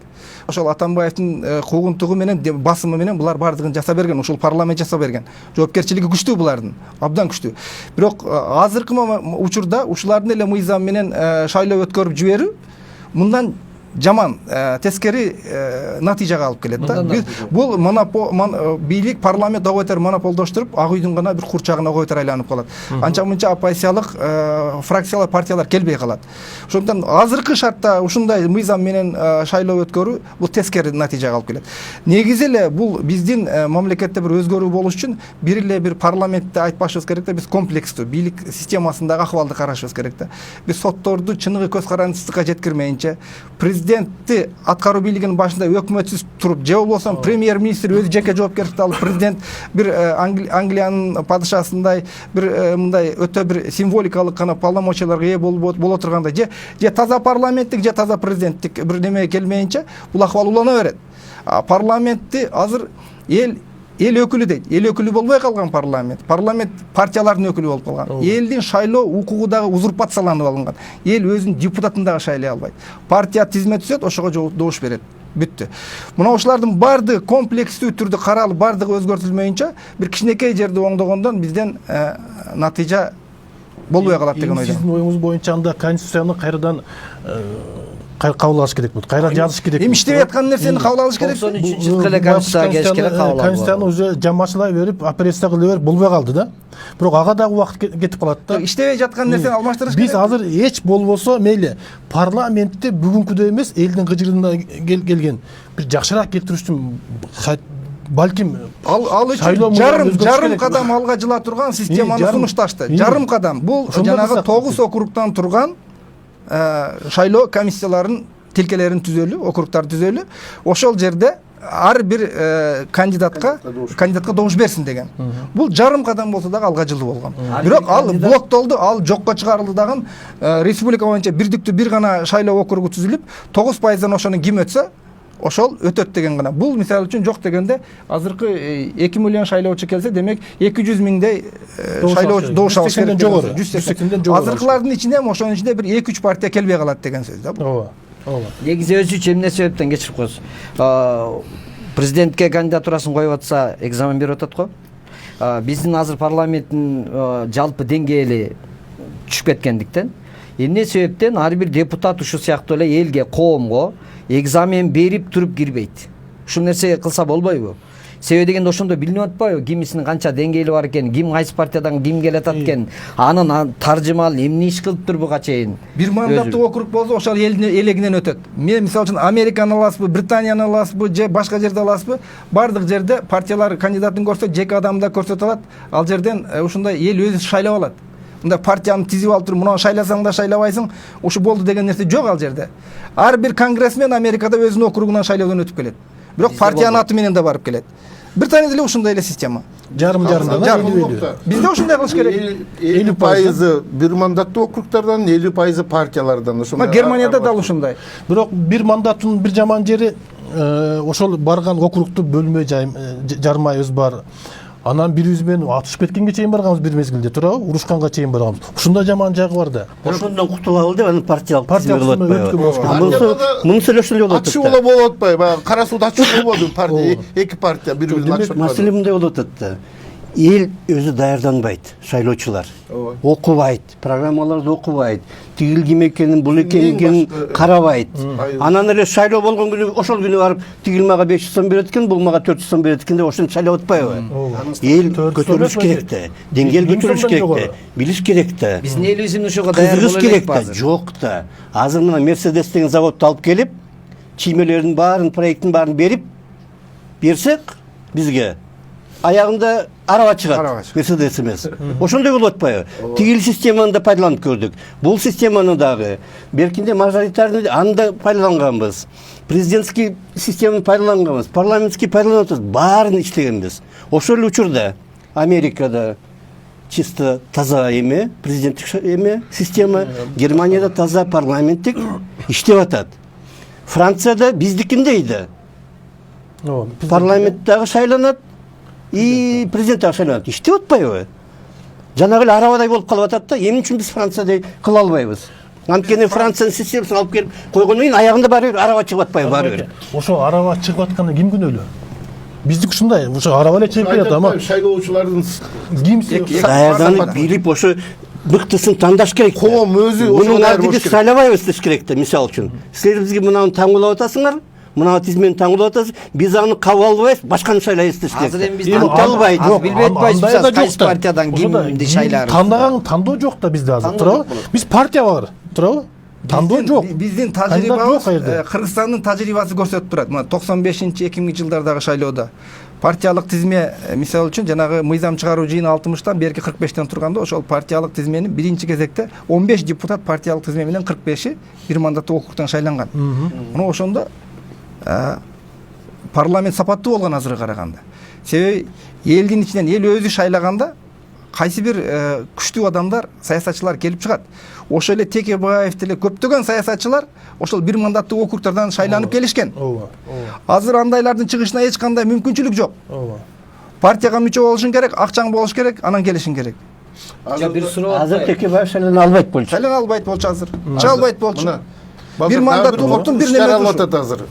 Speaker 4: Ошол Атамбаевдин куугунтугу менен, басымы менен булар бардыгын жасап берген, ушул парламент жасап берген. Жоопкерчилиги күчтүү булардын, абдан күчтүү. Бирок азыркы учурда ушулардын эле мыйзам менен шайлоо өткөрүп жиберүү мындан жаман тескери натыйжага алып келет да. Бул бийлик парламент огойтер монополдоштуруп, ак үйдүн гана бир курчагына огойтер айланып калат. Анча-мынча оппозициялык фракциялар, партиялар келбей калат. Ошондон азыркы шартта ушундай мыйзам менен шайлоо өткөрүү бул тескери натыйжага алып келет. Негизи эле бул биздин мамлекетте бир өзгөрүү болуш үчүн бир эле бир парламентте айтпашыбыз керек да, биз комплекстүү бийлик системасындагы акыбалды карашыбыз керек да. Биз сотторду чыныгы көз карандысызга жеткирмейинче, президентти аткаруу бийлигинин башында өкмөтсүз туруп, же болбосо премьер-министр өзү жеке жоопкерчиликти алып, президент бир Англиянын падышасындай бир мындай өтө бир символикалык гана полномочияларга ээ боло тургандай, же таза парламенттик, же таза президенттик бир неме келмейинче бул акыбал улана берет. Парламентти азыр эл өкүлү дейт. Эл өкүлү болбой калган парламент. Парламент партиялардын өкүлү болуп калган. Элдин шайлоо укугу дагы узурпацияланып алынган. Эл өзүнүн депутатын дагы шайлай албайт. Партия тизме түзөт, ошого добуш берет. Бүттү. Мына ошолардын бардыгы комплекстүү түрдө каралып, бардыгы өзгөртүлмөйүнчө, бир кичинекей жерде оңдогондон бизден натыйжа болбой калат деген ойдомун.
Speaker 1: Сиздин оюңуз боюнча анда конституцияны кайрадан кабыл алыш керек болот. Кайра жазыш керек.
Speaker 4: Эми иштеп аткан нерсени кабыл алыш керек.
Speaker 2: 93-жылкы эле конституцияга келиш керек, кабыл алуу.
Speaker 1: Конституцияны уже жамачылай берип, операция кыла берип болбой калды да. Бирок ага дагы убакыт кетип калат да.
Speaker 4: Иштебей жаткан нерсени алмаштырыш керек.
Speaker 1: Биз азыр эч болбосо мейли парламентте бүгүнкүдөй эмес, элдин кыжырына келген бир жакшыраак келтириш үчүн балким
Speaker 4: ал үчүн жарым кадам алга жыла турган системаны сунушташты. Жарым кадам. Бул жанагы 9 округтан турган шайлоо комиссияларынын тилкелерин түзөлү, округтар түзөлү. Ошол жерде ар бир кандидатка добуш берсин деген. Бул жарым кадам болсо дагы алга жылуу болгон. Бирок ал блоктолду, ал жокко чыгарылды дагы. Республика боюнча бирдиктүү бир гана шайлоо округу түзүлүп, 9%дан ошону ким өтсө, ошол өтөт деген гана. Бул мисалы үчүн жок дегенде азыркы 2 миллион шайлоочу келсе, демек 200 миңдей шайлоочу добуш алыш керек.
Speaker 1: 180ден жогору.
Speaker 4: Азыркылардын ичинде ошонун ичинде бир 2-3 партия келбей калат деген сөз да.
Speaker 1: ооба ооба
Speaker 2: негизи өзү үчүн эмне себептен кечирип коесуз, президентке кандидатурасын коюп атса экзамен берип атат го. Биздин азыр парламенттин жалпы деңгээли түшүп кеткендиктен, эмне себептен ар бир депутат ушу сыяктуу эле элге, коомго экзамен берип туруп кирбейт. Ушул нерсе кылса болбойбу? Себеби дегенде ошондо билинип атпайбы, кимисинин канча деңгээли бар экен, ким кайсы партиядан ким келет экен, анын таржымалын эмне иш кылыптыр буга чейин.
Speaker 4: Бир мандаттуу округ болсо ошол элегинен өтөт. Мен мисалы үчүн Американы аласызбы, Британияны аласызбы, же башка жерде аласызбы, бардык жерде партиялар кандидатын көрсөтөт, жеке адамды көрсөтө алат. Ал жерден ушундай эл өзү шайлап алат. Мында партияны тизип алып туруп, муну шайласаң да шайлабайсың, ушу болду деген нерсе жок ал жерде. Ар бир конгрессмен Америкада өзүнүн округунан шайлоодон өтүп келет. Бирок партиянын аты менен да барып келет. Британияда эле ушундай эле система.
Speaker 1: жарым
Speaker 4: Бизде ушундай кылыш керек.
Speaker 3: 50% бир мандаттуу округдардан, 50% партиялардан.
Speaker 4: Германияда да ушундай.
Speaker 1: бирок бир мандаттын бир жаман жери ошол барган округду бөлмөй жармайбыз бар. Анан бирибиз менен атышып кеткенге чейин барганбыз бир мезгилде, туурабы? Урушканга чейин барганбыз. Ушундай жаман жагы бар да.
Speaker 5: Ошондон кутулабыл деп анын партиялык
Speaker 1: Партиялык
Speaker 5: тизме болот
Speaker 1: тизме өткөн
Speaker 5: атпайбы? Мунун сөйлөшүндө болот.
Speaker 3: Атышуулар болуп атпайбы? Кара сууд атышуу болбоду партия, эки партия бири-бирин атышып.
Speaker 5: Маселе мындай болуп атат да. Эл өзү даярданбайт, шайлоочулар. Окубайт, программаларды окубайт, тигил ким экенин, бул экенин карабайт. Анан эле шайлоо болгон күнү ошол күнү барып тигил мага 500 сом берет экен, бул мага 400 сом берет экен деп ошентип шайлап атпайбы? Эл көтөрүлүш керек да. Деңгээл көтөрүлүш керек да. Билиш керек да.
Speaker 2: Биздин элибиздин ушуга даяр
Speaker 5: Кызыгыш
Speaker 2: боло
Speaker 5: керек
Speaker 2: элекпи
Speaker 5: да.
Speaker 2: азыр?
Speaker 5: Жок да. Азыр мына Мерседес деген заводду алып келип, чиймелердин баарын, проекттин баарын берсек бизге аягында араба чыгат. Мерседес эмес. Ошондой болуп атпайбы? Тигил системаны да пайдаланып көрдүк. Бул системаны дагы беркинде мажоритарный аны да пайдаланганбыз. Президентский системаны пайдаланганбыз. Парламентский пайдаланып атабыз. Баарын иштегенбиз. Ошол эле учурда Америкада чисто таза эме, президенттик эме система, Германияда таза парламенттик иштеп атат. Францияда биздикиндей да. Парламенттагы шайланат, и президент шайланат. Иштеп атпайбы? Жанагы эле арабадай болуп калып атат да, эмне үчүн биз Франциядай кыла албайбыз? Анткени Франциянын системасын алып келип койгондон кийин аягында баары бир араба чыгып атпайбы баары бир?
Speaker 1: Ошо араба чыгып атканда ким күнөөлүү? Биздики ушундай, ошо араба эле чыгып келет, ама
Speaker 3: шайлоочулардын
Speaker 1: ким
Speaker 5: даярданып билип ошо мыктысын тандаш керек.
Speaker 3: Коом өзү
Speaker 5: мунун ардыгы шайлабайбыз деш керек да, мисалы үчүн. Силер бизге мынаны таңуулап атасыңар, мына тизмени таңуулап атасыз, биз аны кабыл албайбыз, башканы шайлайбыз деш керек.
Speaker 2: Азыр эми биз
Speaker 5: албайт.
Speaker 2: билбей атпайбыз, кайсы партиядан кимди шайларыбыз.
Speaker 1: Тандаган тандоо жок да бизде азыр, туурабы? Биз партия бар, туурабы? Тандоо жок.
Speaker 4: Биздин тажрыйбабыз Кыргызстандын тажрыйбасы көрсөтүп турат. Мына 95-2000 жылдардагы шайлоодо партиялык тизме, мисалы үчүн жанагы мыйзам чыгаруу жыйыны 60-тан берки 45-тен турганда, ошол партиялык тизменин биринчи кезекте 15 депутат партиялык тизме менен 45-и бир мандаттуу округтан шайланган. Мына ошондо парламент сапаттуу болгон азыркыга караганда. Себеби элдин ичинен эл өзү шайлаганда кайсы бир күчтүү адамдар, саясатчылар келип чыгат. Ошол эле Текебаев деле көптөгөн саясатчылар ошол бир мандаттуу округтардан шайланып келишкен. Азыр андайлардын чыгышына эч кандай мүмкүнчүлүк жок. Партияга мүчө болушуң керек, акчаң болуш керек, анан келишиң керек.
Speaker 5: Азыр Текебаев шайлана албайт болчу.
Speaker 4: Шайлана албайт болчу азыр. Чыга албайт болчу. Бир мандаттуу округтун бир неме
Speaker 3: алып азыр.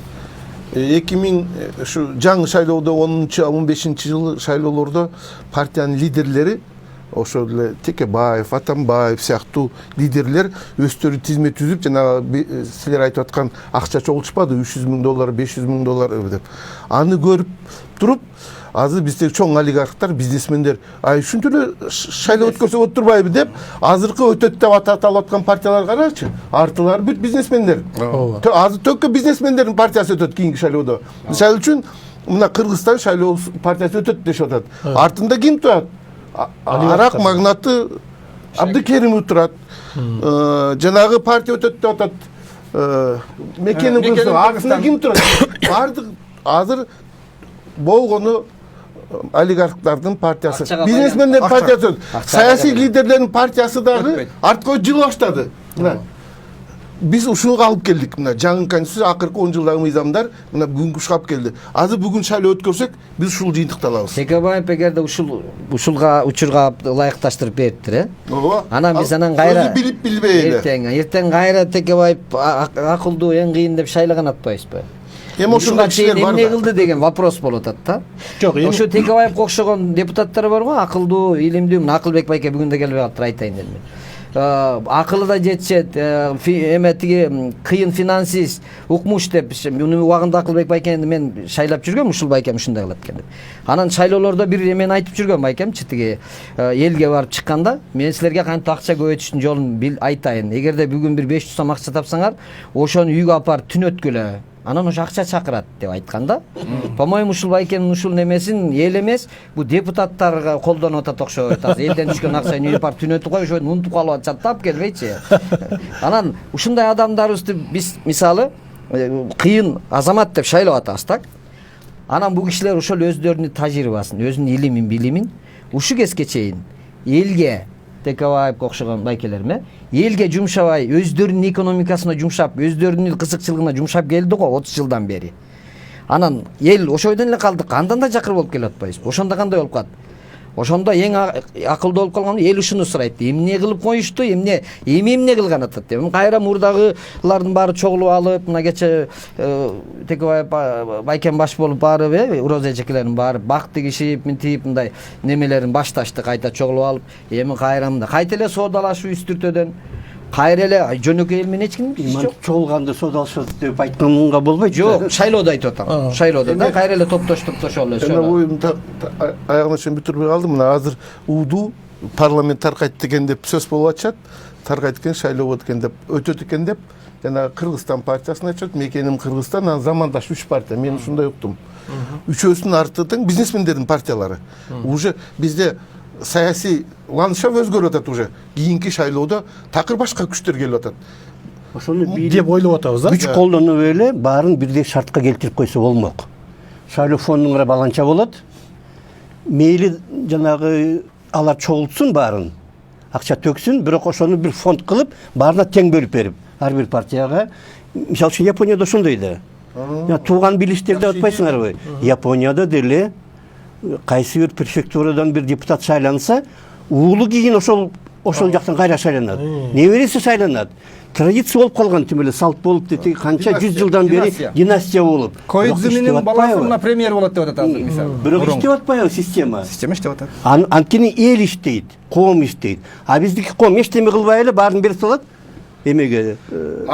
Speaker 3: 2000 ушу жаңы шайлоодо 10-15 жылы шайлоолордо партиянын лидерлери ошол эле Текебаев, Атамбаев сыяктуу лидерлер өздөрү тизме түзүп, жанагы силер айтып аткан акча чогултушпады, $300,000, $500,000 деп. Аны көрүп туруп, азыр бизде чоң олигархтар, бизнесмендер, ушинтип эле шайлоо өткөрсөк отурбайбы деп, азыркы өтөт деп аталып аткан партиялар карачы, артылары бүт бизнесмендер. Азыр төккө бизнесмендердин партиясы өтөт кийинки шайлоодо. Мисалы үчүн, мына Кыргызстан шайлоо партиясы өтөт дешип атат. Артында ким турат? Арак магнаты Абдыкеримов турат. Жанагы партия өтөт деп атат. Мекенин кызы, артында ким турат? Бардык азыр болгону олигархтардын партиясы, бизнесмендердин партиясы, саясий лидерлердин партиясы дагы арткы жылы баштады. Биз ушуга алып келдик. Мына жаңы конституция, акыркы 10 жылдагы мыйзамдар мына бүгүнкү шкап келди. Азыр бүгүн шайлоо өткөрсөк, биз ушул жыйынтыкты алабыз.
Speaker 2: Текебаев эгерде ушулга учурга ылайыкташтырып бериптир,
Speaker 3: Ооба.
Speaker 2: Анан биз анан кайра
Speaker 3: өзү билип билбей эле.
Speaker 2: эртең кайра Текебаев акылдуу, эң кыйын деп шайлаган атпайбызбы?
Speaker 3: Эми ошондой кишилер бар
Speaker 2: эмне
Speaker 3: да.
Speaker 2: кылды деген вопрос болуп атат да.
Speaker 1: Жок, эми
Speaker 2: Ошо Текебаевге окшогон депутаттар барго, акылдуу, илимдүү, мына Акылбек байке бүгүн да келбей калыптыр, айтайын дедим. Акылы да жетишет, эме тиги кыйын финансист, укмуш деп муну убагында Акылбек байкени мен шайлап жүргөм, ушул байкем ушундай кылат экен деп. Анан шайлоолордо бир эмени айтып жүргөм байкемчи, тиги элге барып чыкканда, мен силерге кантип акча көбөйтүштүн жолун айтайын. Эгерде бүгүн бир 500 сом акча тапсаңар, ошону үйгө апарып түнөткүлө. Анан ошо акча чакырат деп айтканда, по-моему ушул байкенин ушул немесин эл эмес, бу депутаттарга колдонуп атат окшойт. Азыр элден түшкөн акчаны үйүп барып түнөтүп коюп, ошо унутуп калып атышат, тап келбейчи. Анан ушундай адамдарыбызды биз мисалы кыйын азамат деп шайлап атабыз так. Анан бул кишилер ошол өздөрүнүн тажрыйбасын, өзүнүн илимин, билимин ушу кезге чейин элге Текебаевге окшогон байкелерме элге жумшабай, өздөрүнүн экономикасына жумшап, өздөрүнүн кызыкчылыгына жумшап келди го 30 жылдан бери. Анан эл ошойдон эле калдык, андан да жакыр болуп келип атпайбыз. Ошондо кандай болуп калат? Ошондо эң акылдуу болуп калган эл ушуну сурайт. Эмне кылып коюшту, эмне кылган атат деп. Кайра мурдагылардын баары чогулуп алып, мына кече Текебаев байкен баш болуп барып, Уроза эжекелердин баары бактыгишип, мынтип мындай немелерин башташты, кайта чогулуп алып, эми кайра мында кайта эле соодалашуу үстүртөдөн кайра эле жөнөкөй эл менен эч ким жок.
Speaker 5: Чогулганды соодалашат деп айтканга болбойт.
Speaker 2: Жок, шайлоодо айтып атам. Шайлоодо да кайра эле топтошуп эле.
Speaker 3: Жана оюмду аягына чейин бүтүрбөй калдым. Мына азыр УДУ парламент таркайт деген деп сөз болуп атышат. Таркайт экен, шайлоо болот экен деп, өтөт экен деп жана Кыргызстан партиясын айтышат. Мекеним Кыргызстан, анан замандаш 3 партия. Мен ушундай уктум. Үчөөсүнүн арты тең бизнесмендердин партиялары. Уже бизде саясий ландшафт өзгөрүп атат уже. Кийинки шайлоодо такыр башка күчтөр келип атат.
Speaker 5: Ошону
Speaker 1: деп ойлоп атабыз да.
Speaker 5: күч колдонуп эле баарын бирдей шартка келтирип койсо болмок. Шайлоо фондуна баланча болот. Мейли жанагы алар чогултсун баарын. Акча төксүн, бирок ошону бир фонд кылып, баарына тең бөлүп берип, ар бир партияга. Мисалы үчүн Японияда ошондой да. Тууган билиштерди атпайсыңарбы? Японияда деле кайсы бир префектурадан бир депутат шайланса, уулу кийин ошол жактан кайра шайланат. Небереси шайланат. Традиция болуп калган, тим эле салт болуп дети канча 100 жылдан бери династия болуп.
Speaker 4: Коидзуминин баласы мына премьер болот деп атат азыр мисалы.
Speaker 5: Бирок иштеп атпайбы система?
Speaker 4: Система иштеп атат.
Speaker 5: Анткени эл иштейт, коом иштейт. А биздики коом эчтеме кылбай эле баарын берип салат. Эмеге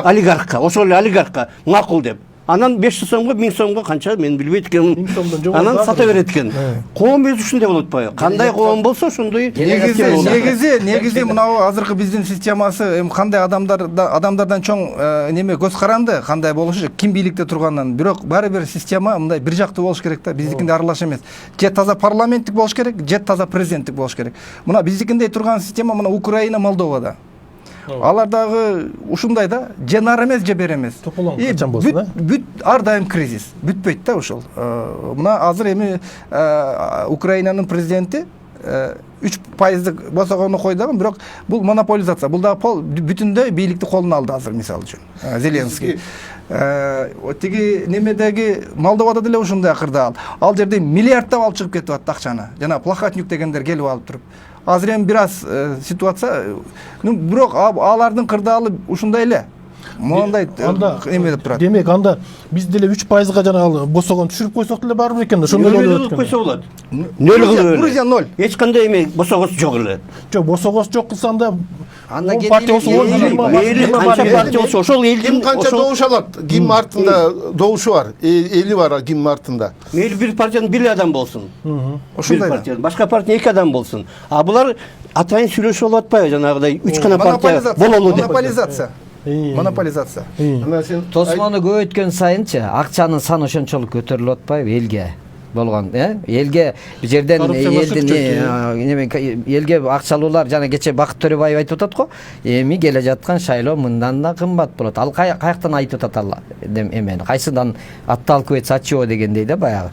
Speaker 5: олигархка, ошол эле олигархка макул деп. Анан 500 сомго, 1000 сомго канча мен билбейт экенмин.
Speaker 1: 1000 сомдон жогору
Speaker 5: Анан сата берет экен. Коом өзү ушундай болуп атпайбы? Кандай коом болсо ошондой.
Speaker 4: Негизи мынау азыркы биздин системасы эми кандай адамдардан чоң неме көз каранды, кандай болушу, ким бийликте тургандан, бирок баары бир система мындай бир жактуу болуш керек да. Биздикинде аралаш эмес. Же таза парламенттик болуш керек, же таза президенттик болуш керек. Мына биздикинде турган система мына Украина, Молдовада. Алар дагы ушундай да, же нар эмес, же бер эмес.
Speaker 1: Тополоң качан болсун да?
Speaker 4: Бүт ар дайым кризис. Бүтпөйт да ошол. Мына азыр эми Украинанын президенти 3% босогону койдогон, бирок бул монополизация. Бул дагы бүтүндөй бийликти колуна алды азыр мисалы үчүн. Зеленский. Тиги немедеги Молдовада деле ушундай акырда ал жерде миллиарддап алып чыгып кетип атат акчаны. Жана плохотнюк дегендер келип алып туруп. Азыр эми бир аз ситуация, бирок алардын кырдаалы ушундай эле. Мондай эме деп турат.
Speaker 1: Демек анда биз деле 3%га жанагы босогон түшүрүп койсок деле барбыр экен. Ошондой болот экен.
Speaker 5: Койсо болот. 0 кылып.
Speaker 4: Грузия 0.
Speaker 5: Эч кандай эме босогос жок эле.
Speaker 1: Жок, босогос жок кылсаң да
Speaker 2: Анда
Speaker 1: партия болсо
Speaker 5: канча партия болсо ошол элдин
Speaker 3: Ким канча добуш алат? Ким артында добушу бар? Эли бар ким артында?
Speaker 5: Мейли бир партиянын 1 адам болсун.
Speaker 4: Ошондой да.
Speaker 5: Партиянын башка партия 2 адам болсун. А булар атайын сүйлөшүп алып атпайбы жанагыдай 3 гана партия бололу деп.
Speaker 4: Монополизация.
Speaker 3: Мына сен
Speaker 2: Тосмону көбөйткөн сайынчы акчанын саны ошончолук көтөрүлүп атпайбы элге? болгон, элге бул жерден
Speaker 1: Коррупциялар
Speaker 2: элдин элге акчалуулар жана кече Бакыт Төрөбаев айтып атат го, эми келе жаткан шайлоо мындан да кымбат болот. Ал каяктан айтып атат ал эмени, кайсыдан отталкивается от чего дегендей да баягы.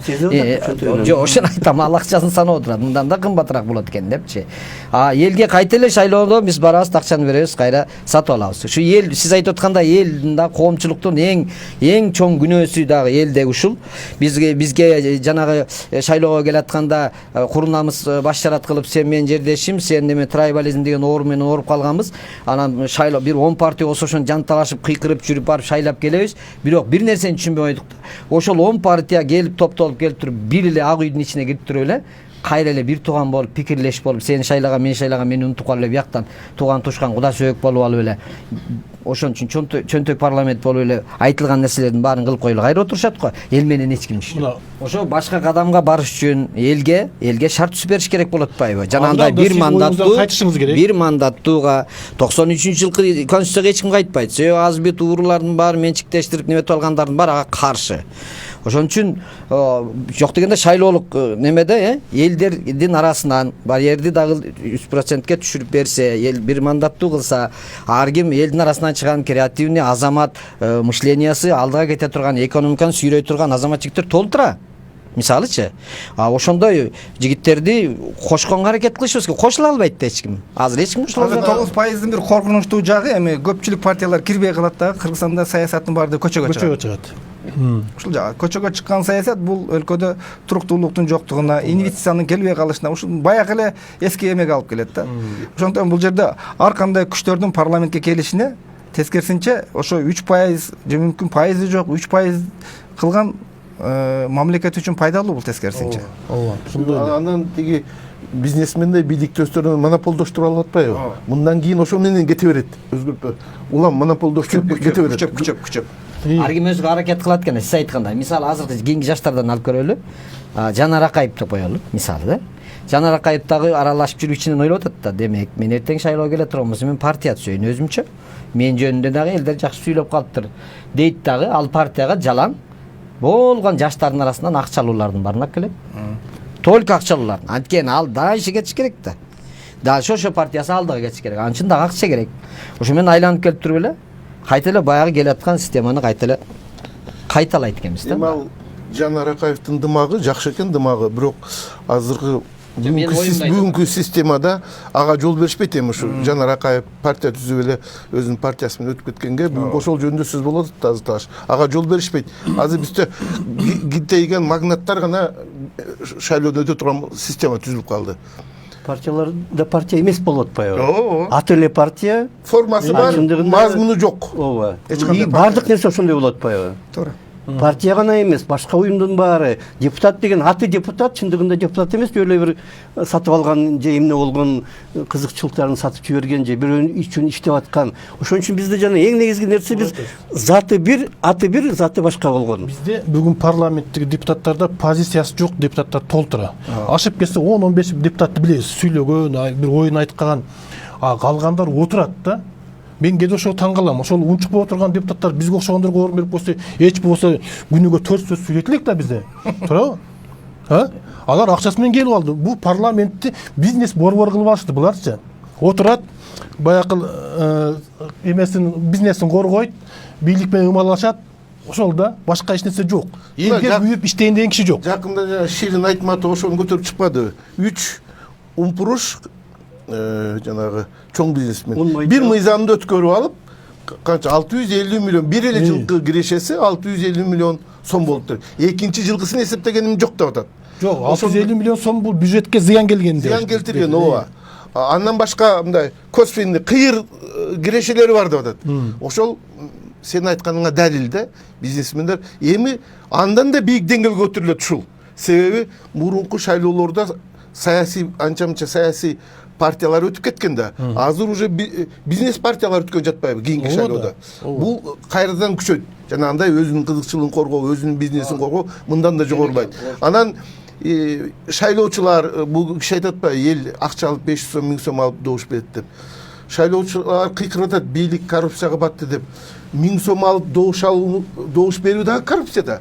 Speaker 2: Жок, ошону айтам, ал акчасын санап отурат, мындан да кымбатыраак болот экен депчи. Элге кайта эле шайлоодо биз барабыз, акчаны беребиз, кайра сатып алабыз. Ушу эл, сиз айтып аткандай, элдин да коомчулуктун эң чоң күнөөсү дагы элде ушул. Бизге жанагы шайлоого келатканда курунабыз баш жарат кылып, сен менин жердешим, сен неме трайбализм деген оору менен ооруп калганбыз. Анан шайлоо бир 10 партия болсо ошону жанталашып, кыйкырып жүрүп барып шайлап келебиз. Бирок бир нерсени түшүнбөй койдук. Ошол 10 партия келип топтолуп келип туруп, бир эле ак үйдүн ичине кирип туруп эле кайра эле бир тууган болуп, пикирлешип болуп, сени шайлаган, мени унутуп калып эле бияктан тууган тушкан куда сөбөк болуп алып эле ошон үчүн чөнтөк парламент болуп эле айтылган нерселердин баарын кылып коюлуп кайра отурушат го. Эл менен эч ким түшүнбөйт. Ошо башка кадамга барыш үчүн элге шарт түзүп бериш керек болот атпайбы? Жанагындай бир мандаттууга 93-жылкы конституцияга эч ким кайтпайт. Себеби аз бет уурулардын баары менчиктештирип неметип алгандардын баары ага каршы. Ошон үчүн жок дегенде шайлоолук немеде элдердин арасынан барьерди дагы 100%ке түшүрүп берсе, эл бир мандаттуу кылса, ар ким элдин арасынан чыган креативный азамат мышлениясы алдыга кете турган, экономиканы сүйрөй турган азамат жигиттер толтура. Мисалычы, ошондой жигиттерди кошконго аракет кылышыбыз керек. Кошула албайт да эч ким. Азыр эч ким кошула албайт.
Speaker 4: 9%-дын бир коркунучтуу жагы эми көпчүлүк партиялар кирбей калат да, Кыргызстанда саясаттын баары көчөгө чыгат. Ушул жагы көчөгө чыккан саясат бул өлкөдө туруктуулуктун жоктугуна, инвестициянын келбей калышына, ушул баягы эле эски эмеге алып келет да. Ошондон бул жерде ар кандай күчтөрдүн парламентке келишине тескерисинче ошо 3% же мүмкүн пайызы жок 3% кылган мамлекет үчүн пайдалуу бул тескерисинче.
Speaker 3: Анан тиги бизнесмендер бийликтөстөрүн монополдоштура алып атпайбы? Мындан кийин ошо менен кете берет. Өзгөртпө. Улам монополдоштуруп кете берет.
Speaker 4: Күчөп.
Speaker 2: Ар ким өзү аракет кылат экен. Сиз айткандай, мисалы азыркы кийинки жаштардан алып көрөлү. Жанар Акаев деп коелу, мисалы да. Жанар Акаев дагы аралашып жүрүп ичинен ойлоп атат да, демек мен эртең шайлоого келе турганбыз, мен партия түзөйүн өзүмчө. Мен жөнүндө дагы элдер жакшы сүйлөп калыптыр. Дейт дагы, ал партияга жалаң болгон жаштардын арасынан акчалуулардын баарына келет. Только акчалуулардын. Анткени ал дальше кетиш керек да. Дальше ошо партиясы алдыга кетиш керек. Анын үчүн дагы акча керек. Ошо менен айланып келип туруп эле кайта эле баягы келаткан системаны кайта эле кайталайт экенбиз да.
Speaker 3: Эми ал Жанар Акаевдин дымагы жакшы экен, дымагы, бирок азыркы бүгүнкү системада ага жол беришпейт. Эми ушу Жанар Акаев партия түзүп эле өзүнүн партиясы менен өтүп кеткенге бүгүн ошол жөнүндө сөз болот да, азыр таш. Ага жол беришпейт. Азыр бизде гитейген магнаттар гана шайлоодо өтө турган система түзүлүп калды.
Speaker 5: Партиялар да партия эмес болот атпайбы? Аты эле партия,
Speaker 3: формасы бар, мазмуну жок.
Speaker 5: Ооба. Бардык нерсе ошондой болот атпайбы?
Speaker 4: Туура.
Speaker 5: Партия гана эмес, башка уюмдун баары, депутат деген аты депутат, чындыгында депутат эмес, эле бир сатып алган же эмне болгон кызыкчылыктарын сатып жиберген же бирөөнүн үчүн иштеп аткан. Ошон үчүн бизде жана эң негизги нерсе биз заты бир, аты бир, заты башка болгон.
Speaker 1: Бизде бүгүн парламенттеги депутаттарда позициясы жок депутаттар толтура. Ашып келсе 10-15 депутатты билебиз, сүйлөгөн, бир оюн айткан. Калгандар отурат да. Мен кээде ошого таң калам. Ошол унчукпай отурган депутаттар бизге окшогондорго орун берип койсо, эч болбосо күнүгө 4 сөз сүйлөйт элек да бизде. Туурабы? Алар акчасы менен келип алды. Бул парламентти бизнес борбор кылып алышты буларчы. Отурат, баягы бизнесин коргойт, бийлик менен ымалашат. Ошол да башка эч нерсе жок. Элге күйүп иштейин деген киши жок.
Speaker 3: Жакында Ширин Айтматов ошону көтөрүп чыкпады. 3 умпуруш жанагы чоң бизнесмен бир мыйзамды өткөрүп алып, канча 650 миллион, бир эле жылкы кирешеси 650 миллион сом болуптур. Экинчи жылкысын эсептегеним жок деп атат.
Speaker 1: Жок, 650 миллион сом бул бюджетке зыян келген деп.
Speaker 3: Зыян келтирген, ооба. Андан башка мындай косвенный кыйыр кирешелери бар деп атат. Ошол сен айтканыңа далил да, бизнесмендер эми андан да бийик деңгээлге көтөрүлөт ушул. Себеби мурунку шайлоолордо саясий анча-мынча саясий партиялар өтүп кеткен да. Азыр уже бизнес партиялар өткөн жатпайбы кийинки шайлоодо. Бул кайрадан күчөйт. Жанагындай өзүнүн кызыкчылыгын коргоо, өзүнүн бизнесин коргоо мындан да жогорулайт. Анан шайлоочулар бул киши айтат атпайбы, эл акча алып 500 сом, 1000 сом алып добуш берет деп. шайлоочулар кыйкыратат, бийлик коррупцияга батты деп. 1000 сом алып добуш берүү дагы коррупция да.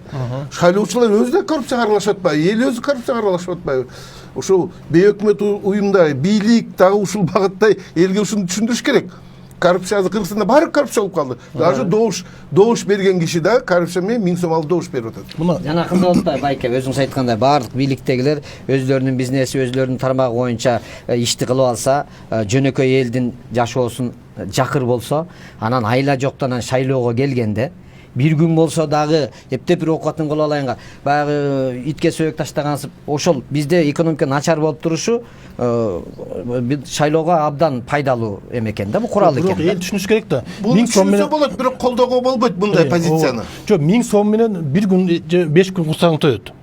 Speaker 3: Шайлоочулар өзү да коррупцияга аралашып атпайбы, эл өзү коррупцияга аралашып атпайбы. Ошол бейөкмөт уюмда бийлик дагы ушул багытта элге ушуну түшүндүрүш керек. Коррупция Кыргызстанда баары коррупция болуп калды. Даже добуш берген киши да коррупция менен 1000 сом алып добуш берип атат.
Speaker 1: Мына
Speaker 2: Жанакында атпайбы Байке, өзүңүз айткандай баардык бийликтегилер өзлөрүнүн бизнеси, өзлөрүнүн тармагы боюнча ишти кылып алса, жөнөкөй элдин жашоосун жакыр болсо, анан айла жоктан шайлоого келгенде бир күн болсо дагы эптеп бир оокатын кылып алайынга баягы итке сөөк таштагансып, ошол бизде экономика начар болуп турушу шайлоого абдан пайдалуу эме экен да, бул курал экен.
Speaker 1: эл түшүнүш керек да.
Speaker 3: Буну түшүнсө болот, бирок колдоого болбойт мындай позицияны.
Speaker 1: Жок, 1000 сом менен бир күн же 5 күн курсагың тоет.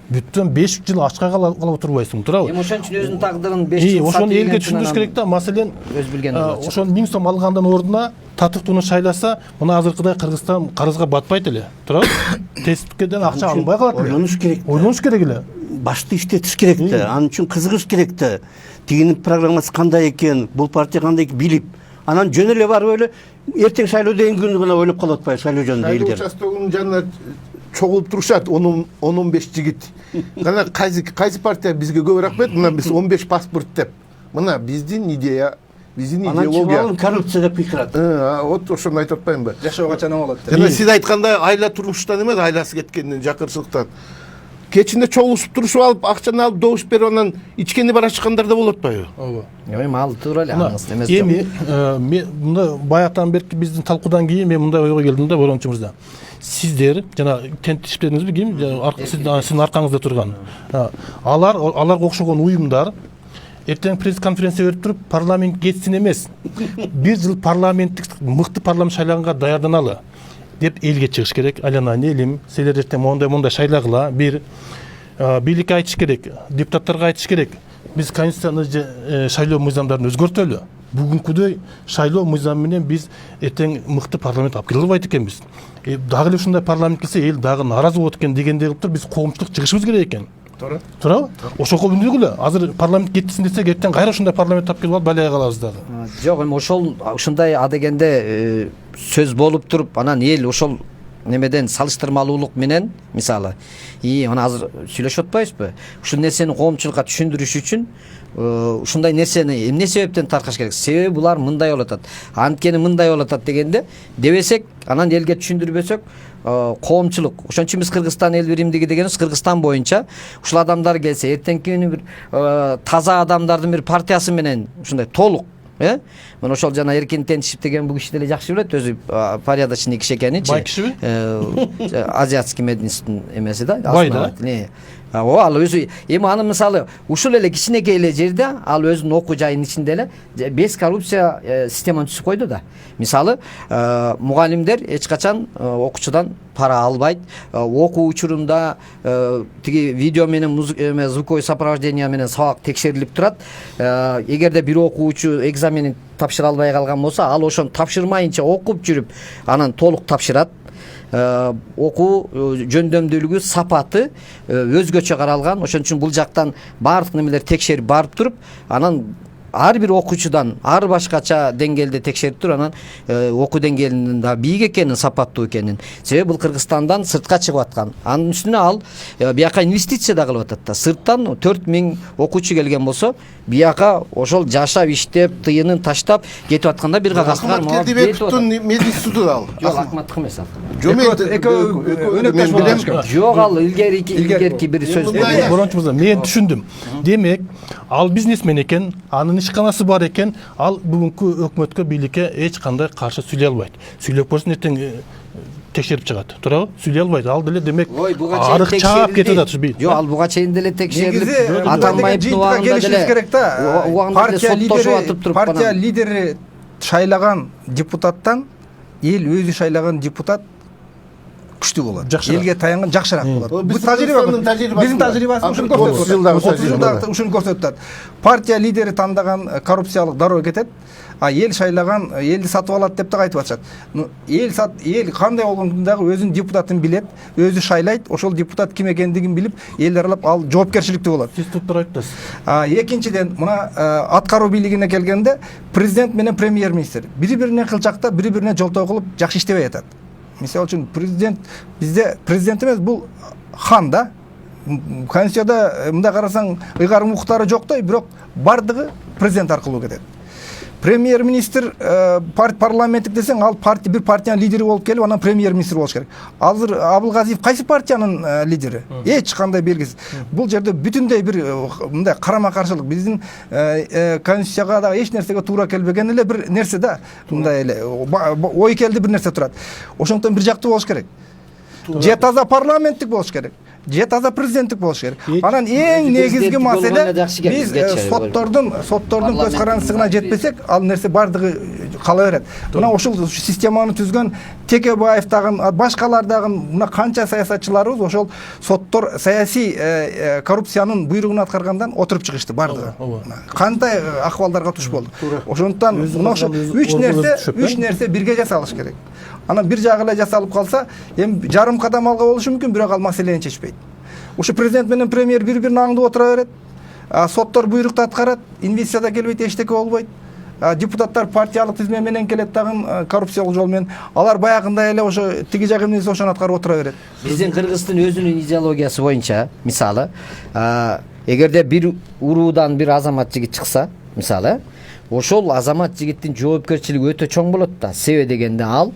Speaker 1: Бүттөн 5 жыл ачка калып отурбайсың, туурабы?
Speaker 2: Эми ошон үчүн өзүнүн тагдырын 5 жыл
Speaker 1: ошону элге түшүндүрүш керек да. Маселен,
Speaker 2: өз билгени болот.
Speaker 1: ошол 1000 сом алгандан ордуна татыктууну шайласа, мына азыркыдай Кыргызстан карызга батпайт эле, туурабы? Тесттикеден акча алынбай калат эле.
Speaker 5: Ойлонуш керек.
Speaker 1: Ойлонуш керек эле.
Speaker 5: Башты иштетиш керек да. Анын үчүн кызыгыш керек да. Тигинин программасы кандай экен, бул партия кандай билип, анан жөн эле барып эле эртең шайлоо деген күнү гана ойлоп калып атпайбы шайлоо жөнүндө
Speaker 3: Шайлоо
Speaker 5: элдер.
Speaker 3: участогунун жанына чогулуп турушат 10-15 жигит. Кана кайсы партия бизге көп рахмет, мына биз 15 паспорт деп. Мына биздин идея, биздин
Speaker 5: Анан
Speaker 3: идеология.
Speaker 5: чыгып коррупция деп кыйкырат.
Speaker 3: Вот ошону айтып атпаймынбы?
Speaker 4: жашоого чана болот.
Speaker 3: Жана сиз айткандай айла турмуштан эмес, айласы кеткенден, жакырчылыктан. Кечинде чогулушуп турушуп алып, акчаны алып добуш берип анан ичкени бара чыккандар да болуп атпайбы?
Speaker 1: Ооба.
Speaker 2: Эми ал туура эле
Speaker 1: Мына,
Speaker 2: аңыз эмес.
Speaker 1: эми мен мында баягыдан берки биздин талкуудан кийин мен мындай ойго келдим да, Борончу мырза. Сиздер жана тентиштиңизби ким? Сиздин аркаңызда турган. Аларга окшогон уюмдар эртең пресс-конференция берип туруп, парламент кетсин эмес. Бир жыл парламенттик мыкты парламент шайлаганга даярданалы деп элге чыгыш керек. Айланайын элим, силер эртең мондай шайлагыла. Бир бийликке айтыш керек, депутаттарга айтыш керек. Биз конституцияны шайлоо мыйзамдарын өзгөртөлү. Бүгүнкүдөй шайлоо мыйзамы менен биз эртең мыкты парламент алып келе албайт экенбиз. Дагы эле ушундай парламент келсе эл дагы нааразы болот экен дегендей кылып туруп биз коомчулук чыгышыбыз керек экен. Туурабы? Ошого үндөгүлө. Азыр парламент кетсин десек, эртең кайра ушундай парламент алып келип алып балая калабыз дагы.
Speaker 2: Жок, эми ушундай адегенде сөз болуп туруп, анан эл ошол немеден салыштырмалуулук менен, мисалы, аны азыр сүйлөшүп атпайбызбы? Ушул нерсени коомчулукка түшүндүрүш үчүн ушундай нерсени эмне себептен таркаш керек? Себеби булар мындай болуп атат. Анткени мындай болуп атат дегенде дебесек, анан элге түшүндүрбөсөк, коомчулук. Ошон үчүн биз Кыргызстан эл биримдиги дегенибиз Кыргызстан боюнча ушул адамдар келсе, эртеңки күнү бир таза адамдардын бир партиясы менен ушундай толук Мен ошол жана Эркин Тентишев деген бул киши деле жакшы билет, өзү порядочный киши экенинчи.
Speaker 1: Бай кишиби?
Speaker 2: Азиатский мединститутун эмеси да.
Speaker 1: Бай да.
Speaker 2: Ал өзү эми аны мисалы ушул эле кичинекей эле жерде ал өзүнүн окуу жайынын ичинде эле без коррупция системаны түзүп койду да. Мисалы мугалимдер эч качан окуучудан пара албайт. Окуу учурунда тиги видео менен звуковой сопровождение менен сабак текшерилип турат. Эгерде бир окуучу экзаменин тапшыра албай калган болсо, ал ошону тапшырмайынча окуп жүрүп, анан толук тапшырат. Окуу жөндөмдүүлүгү, сапаты өзгөчө каралган. Ошон үчүн бул жактан баардык немелер текшерип барып туруп, анан ар бир окуучудан ар башкача деңгээлде текшерип туруп, анан окуу деңгээлинин да бийик экенин, сапаттуу экенин. Себеби бул Кыргызстандан сыртка чыгып аткан. Анын үстүнө ал бияка инвестиция да кылып атат да. Сырттан 4000 окуучу келген болсо, бияка ошол жашап, иштеп, тыйынын таштап кетип атканда бир кагаздыгар
Speaker 3: Келдибековдун мединституту ал.
Speaker 2: Жок, Акматтык эмес ал.
Speaker 4: Жок,
Speaker 2: ал илгерки бир сөз.
Speaker 1: Борончу мырза, мен түшүндүм. Демек, ал бизнесмен экен, анын ишканасы бар экен, ал бүгүнкү өкмөткө, бийликке эч кандай каршы сүйлөй албайт. Сүйлөп көрсүн, эртең текшерип чыгат. Туурабы? Сүйлөй албайт. Ал деле демек арык чаап кетип атат бий.
Speaker 2: Жок, ал буга чейин деле текшерилип, Атамбаевдин убагында деле
Speaker 4: керек да. Партия лидери шайлаган депутаттан эл өзү шайлаган депутат күчтүү күчтүү болот.
Speaker 1: Жакшыраак.
Speaker 4: Элге таянган жакшыраак болот.
Speaker 3: Бул
Speaker 4: Бул
Speaker 3: Кыргызстандын тажрыйбасы
Speaker 4: биздин тажрыйбасы ушуну көрсөтөт.
Speaker 3: 30 жылдагы
Speaker 4: 30 жылдагы ушуну көрсөтөт. Партия лидери тандаган коррупциялык дароо кетет. А эл шайлаган, элди сатып алат деп да айтып атышат. Эл кандай болгондо дагы өзүнүн депутатын билет, өзү шайлайт, ошол депутат ким экендигин билип, эл аралап ал жоопкерчиликтүү болот.
Speaker 1: Сиз туруп айтасыз.
Speaker 4: Экинчиден, мына аткаруу бийлигине келгенде президент менен премьер-министр бири-бирине кылчакта, бири-бирине жолтоо кылып жакшы иштебей атат. Мисалы үчүн президент бизде президент эмес, бул хан да. Конституцияда мындай карасаң ыйгарым укуктары жоктой, бирок бардыгы президент аркылуу кетет. Премьер-министр парламенттик десең, ал бир партиянын лидери болуп келип, анан премьер-министр болуш керек. Азыр Абылгазиев кайсы партиянын лидери? Эч кандай белгисиз. Бул жерде бүтүндөй бир мындай карама-каршылык, биздин конституцияга да эч нерсеге туура келбеген эле бир нерсе да. Мындай эле ой келди бир нерсе турат. Ошондон бир жактуу болуш керек. Же таза парламенттик болуш керек, же таза президенттик болуш керек. Анан эң негизги маселе биз соттордун көз карандысына жетпесек, ал нерсе бардыгы кала берет. Мына ушул системаны түзгөн Текебаев дагы, башкалар дагы, мына канча саясатчыларыбыз ошол соттор саясий коррупциянын буйругун аткаргандан отуруп чыгышты бардыгы. Кандай акыбалдарга туш болду. Ошондуктан мына ошол үч нерсе бирге жасалыш керек. Анан бир жагы эле жасалып калса, эми жарым кадам алга болушу мүмкүн, бирок ал маселени чечпейт. Ушу президент менен премьер бири-бирин аңдып отура берет. Соттор буйрукту аткарат, инвестиция да келбейт, эчтеке болбойт. Депутаттар партиялык тизме менен келет дагы коррупциялык жол менен. Алар баягындай эле ошо тиги жагы эмнеси ошону аткарып отура берет.
Speaker 2: Биздин Кыргыздын өзүнүн идеологиясы боюнча, мисалы, эгерде бир уруудан бир азамат жигит чыкса, мисалы, ошол азамат жигиттин жоопкерчилиги өтө чоң болот да. Себеби дегенде ал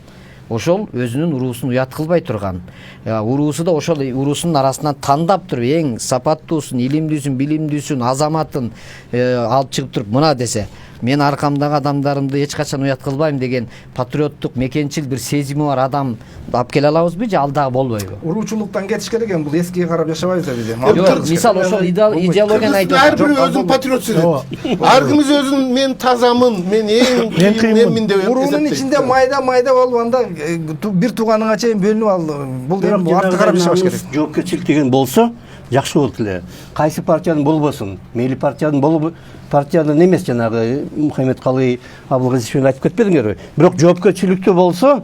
Speaker 2: ошол өзүнүн уруусун уят кылбай турган, уруусу да ошол уруусунун арасынан тандап туруп эң сапаттуусун, илимдүүсүн, билимдүүсүн, азаматын алып чыгып туруп мына десе, мен аркамдагы адамдарымды эч качан уят кылбайм деген патриоттук, мекенчил бир сезими бар адам алып келе алабызбы же ал дагы болбойбу?
Speaker 4: Уруучулуктан кетиш керек экен, бул эскиге карап жашабайбыз да биз.
Speaker 2: Жок, мисалы ошол идеологияны айтып
Speaker 3: ар бир өзүн патриот сүрөт. Ар кимиз өзүн мен тазамын, мен эң кийиммин деп.
Speaker 4: Уруунун ичинде майда болуп анда бир тууганыңа чейин бөлүнүп ал. Бул эми артка карап жашабаш керек.
Speaker 5: Жоопкерчилик деген болсо жакшы болот эле. Кайсы партиянын болбосун, мейли партиянын эмес, жанагы Мухаммед Калый Абылгазиевен айтып кетпедиңерби? Бирок жоопкерчиликтүү болсо,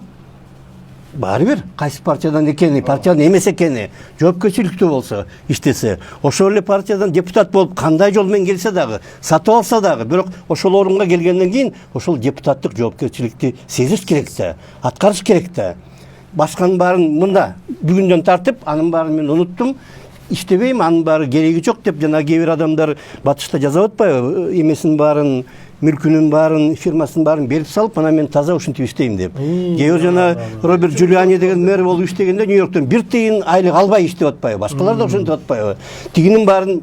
Speaker 5: баары бир кайсы партиядан экени, партиянын эмес экени жоопкерчиликтүү болсо, иштесе, ошол эле партиядан депутат болуп кандай жол менен келсе дагы, сатып алса дагы, бирок ошол орунга келгенден кийин ошол депутаттык жоопкерчиликти сезиш керек да, аткарыш керек да. Башканын баарын мында бүгүндөн тартып, анын баарын мен унуттум, иштебейм, анын баары кереги жок деп жана кээ бир адамдар батышта жазып атпайбы, эмесин баарын, мүлкүнүн баарын, фирмасынын баарын берип салып, анан мен таза ушинтип иштейм деп. Кээ бир жана Роберт Джулиани деген мэр болуп иштегенде Нью-Йорктон бир тыйын айлык албай иштеп атпайбы, башкалар да ошентип атпайбы. Тигинин баарын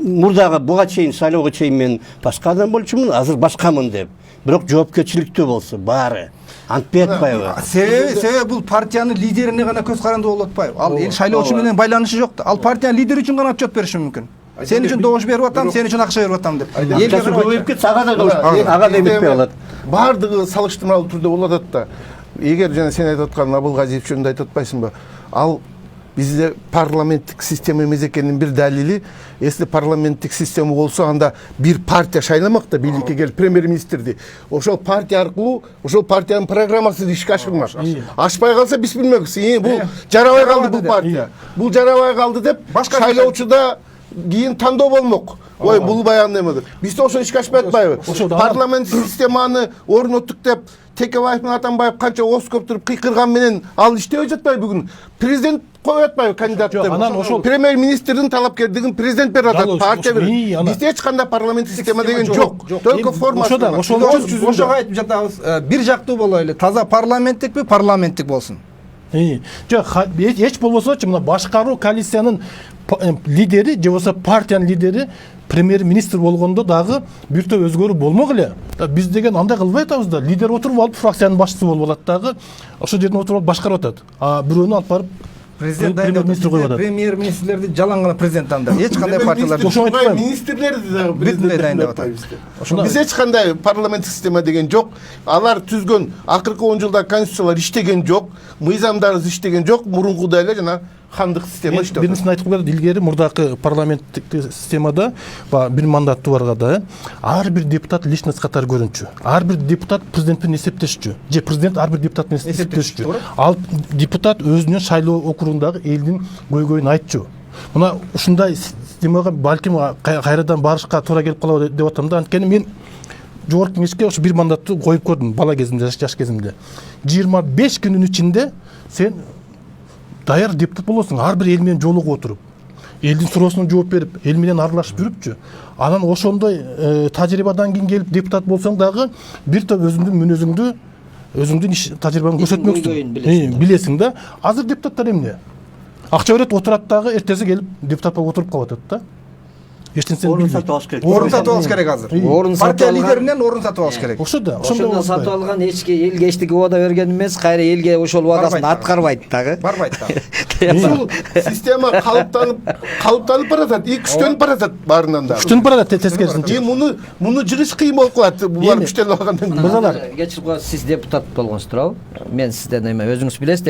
Speaker 5: мурдагы буга чейин шайлоого чейин мен башка адам болчумун, азыр башкамын деп. Бирок жоопкерчиликтүү болсо баары антпай атпайбы.
Speaker 4: Себеби бул партиянын лидерине гана көз каранды болуп атпайбы. Ал эл шайлоочу менен байланышы жок да. Ал партиянын лидери үчүн гана отчет бериши мүмкүн. Сен үчүн добуш берип атам, сен үчүн акча берип атам деп.
Speaker 5: Элге көбөйүп кетсе ага да добуш, ага да эметпей калат.
Speaker 3: Бардыгы салыштырмалуу түрдө болуп атат да. Эгер жана сен айтып аткан Абылгазиев жөнүндө айтып атпайсыңбы? Ал бизде парламенттик система эмес экенин бир далили, если парламенттик система болсо, анда бир партия шайламак да бийликке келип премьер-министрди. Ошол партия аркылуу, ошол партиянын программасы ишке ашырмак. Ашпай калса биз билмекпиз. Бул жарабай калды бул партия. Бул жарабай калды деп шайлоочуда кийин тандоо болмок. Ой, бул баягы эме деп. Бизде ошо ишке ашпай атпайбы? Парламент системаны орноттук деп Текебаев менен Атамбаев канча оскоп туруп кыйкырган менен ал иштебей жатпайбы бүгүн? Президент коюп атпайбы кандидат деп?
Speaker 1: Анан ошол
Speaker 3: премьер-министрдин талапкерлигин президент берип атат, партия берип. Бизде эч кандай парламенттик система деген жок. Только формасы.
Speaker 4: Ошого айтып жатабыз, бир жактуу болойлу. Таза парламенттикпи, парламенттик болсун.
Speaker 1: Жок, эч болбосочу мына башкаруу коалициянын лидери же болбосо партиянын лидери премьер-министр болгондо дагы биртө өзгөрүү болмок эле. Биз деген андай кылбай атабыз да. Лидер отуруп алып фракциянын башчысы болуп алат дагы, ошол жерден отуруп алып башкарып атат. Бирөөнү алып барып
Speaker 4: Президент
Speaker 1: премьер-министр коюп атат.
Speaker 4: премьер-министрлерди жалаң гана президент тандайт. Эч кандай партиялар
Speaker 1: Ошону айтпайм.
Speaker 3: министрлерди дагы
Speaker 4: Бүтүндөй дайындап
Speaker 3: президент. Биз эч кандай парламенттик система деген жок. Алар түзгөн акыркы 10 жылда конституциялар иштеген жок, мыйзамдарыбыз иштеген жок, мурункудай эле жана хандык система иштеп.
Speaker 1: Бир нерсени айтып келет, илгери мурдакы парламенттик системада бир мандаттуу баргада ар бир депутат личность катары көрүнчү. Ар бир депутат президент менен эсептешчү. Же президент ар бир депутат менен эсептешчү. Ал депутат өзүнүн шайлоо округундагы элдин көйгөйүн айтчу. Мына ушундай системага балким кайрадан барышка туура келип калабы деп атам да. Анткени мен жогорку кеңешке ошо бир мандаттуу коюп көрдүм бала кезимде, жаш кезимде. 25 күнүн ичинде сен даяр депутат болосуң, ар бир эл менен жолугуп отуруп, элдин суроосуна жооп берип, эл менен аралашып жүрүпчү. Анан ошондой тажрыйбадан кийин келип депутат болсоң дагы бир топ өзүңдүн иш тажрыйбаңды көрсөтмөксүң. Билесиң да. Азыр депутаттар эмне? Акча берет, отурат дагы эртеси келип депутат болуп отуруп калып атат да.
Speaker 5: Орун сатып алыш керек.
Speaker 4: Орун сатып алыш керек азыр. Партия лидеринен орун сатып алыш керек.
Speaker 1: Ошо да.
Speaker 2: Ошондо сатып алган эчке элге эчтеке убада берген эмес, кайра элге ошол убадасын аткарбайт дагы.
Speaker 4: Барбайт дагы.
Speaker 3: Ушул система калыптанып баратат, күчтөнүп баратат баарынан да.
Speaker 1: Күчтөнүп баратат тескерисинче.
Speaker 3: Муну жыгыш кыйын болуп калат. Булар күчтөнүп алгандан кийин.
Speaker 2: Мырзалар, кечирип коесуз, сиз депутат болгонсуз туурабы? Мен сизден өзүңүз билесиз,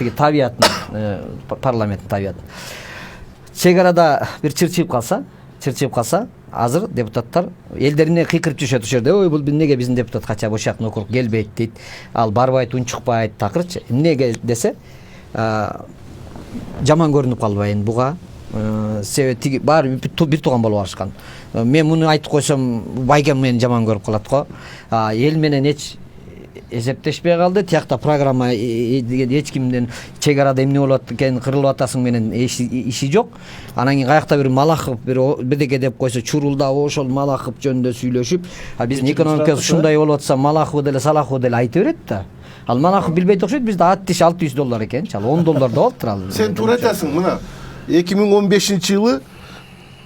Speaker 2: тиги табиятын, парламенттин табиятын. Чек арада бир чырчыйып калса, азыр депутаттар элдерине кыйкырып жүрүшөт ошол жерде. Ой, бул неге биздин депутат кача бошак округ келбейт дейт. Ал барбайт, унчукпайт, такырчы. Неге десе, жаман көрүнүп калбайын буга. Себеби тиги баары бир тууган болуп алышкан. Мен муну айтып койсом, байгем мени жаман көрүп калат го. Эл менен эч эсептешпей калды. Тиякта программа эч кимден чек арада эмне болот экен, кырылып атасың менен иши жок. Анан кийин каякта бир Малахов бирдеке деп койсо, чурулдап ошол Малахов жөнүндө сүйлөшүп, биздин экономикабыз ушундай болуп атса, Малахов деле Салахов деле айта берет да. Ал Малахов билбейт окшойт, бизде ат тиш $600 экен. Ал $10 болуптур ал.
Speaker 3: Сен туура айтасың, мына 2015-жылы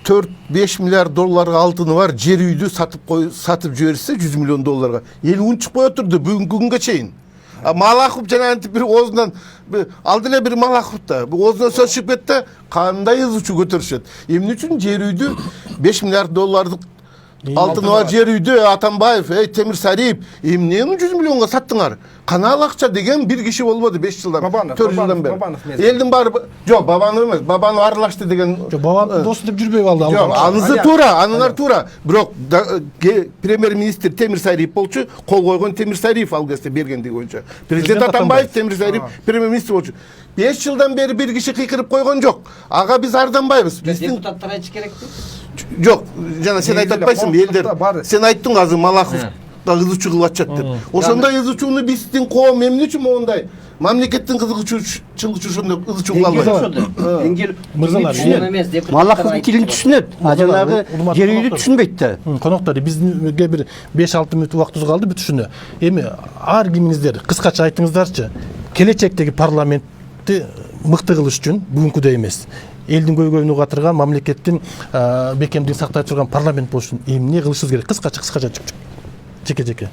Speaker 3: 4-5 миллиард долларга алтыны бар жер үйдү сатып жиберсе $100 миллион. Эл унчукпай отурду бүгүнкү күнгө чейин. Малахов жана антип бир оозунан алды эле бир Малахов да оозунан сөз чыгып кетти, кандай ызычуу көтөрүшөт. Эмне үчүн жер үйдү 5 миллиард доллардык алтыны бар жер үйдү Атамбаев, Темир Сариев эмне $100 миллионго саттыңар? Канал акча деген бир киши болбоду 5 жылдан, 4 жылдан бери. Элдин баары жок, Бабанов эмес, Бабанов аралашты деген.
Speaker 1: Жок, Бабанов досу деп жүрбөй калды.
Speaker 3: Жок, анысы туура, анылар туура. Бирок премьер-министр Темир Сариев болчу, кол койгон Темир Сариев ал кезде бергендиги боюнча. Президент Атамбаев, Темир Сариев премьер-министр болчу. 5 жылдан бери бир киши кыйкырып койгон жок. Ага биз арданбайбыз. Биздин
Speaker 2: депутаттар айтыш керекпи?
Speaker 3: Жок, жана сен айтып атпайсыңбы, элдер. Сен айттың азыр Малахов ызычуу кылып атышат деп. Ошондой ызычууну биздин коом эмне үчүн мондай мамлекеттин кызыгуучулугу ошондой ызычуу кыла албайт?
Speaker 1: Мырзалар,
Speaker 5: Малаховдун тилин түшүнөт, жанагы жер үйдү түшүнбөйт да.
Speaker 1: Коноктор, бизге бир 5-6 мүнөт убактыбыз калды, бүт түшүнө. Эми ар кимиңиздер кыскача айтыңыздарчы, келечектеги парламентти мыкты кылыш үчүн бүгүнкүдөй эмес, элдин көйгөйүн угатырган, мамлекеттин бекемдигин сактай турган парламент болуш үчүн эмне кылышыбыз керек? Кыскача жеке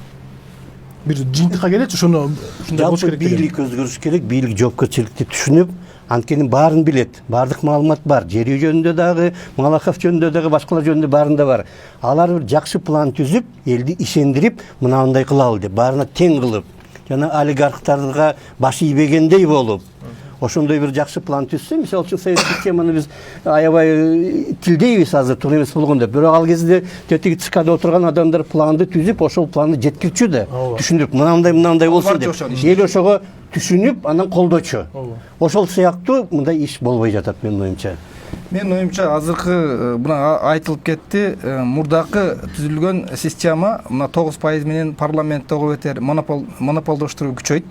Speaker 1: бир жыйынтыкка келечи, ошону ушундай болуш керек.
Speaker 5: Бийлик өзгөрүш керек, бийлик жоопкерчиликти түшүнүп, анткени баарын билет, баардык маалымат бар. Жер үй жөнүндө дагы, Малахов жөнүндө дагы, башкалар жөнүндө баарында бар. Алар бир жакшы план түзүп, элди ишендирип, мынандай кылалы деп, баарына тең кылып, жана олигархтарга баш ийбегендей болуп, ошондой бир жакшы план түзсө, мисалы үчүн совет системаны биз аябай тилдейбиз азыр, туура эмес болгондо. Бирок ал кезде тетиги ЦКда отурган адамдар планды түзүп, ошол планды жеткирчү да, түшүндүрүп, мынандай болсун деп. Эл ошого түшүнүп, анан колдочу. Ошол сыяктуу мындай иш болбой жатат менин оюмча.
Speaker 4: Менин оюмча азыркы мына айтылып кетти, мурдакы түзүлгөн система мына 9% менен парламенттеги бетер монополдоштуруу күчөйт.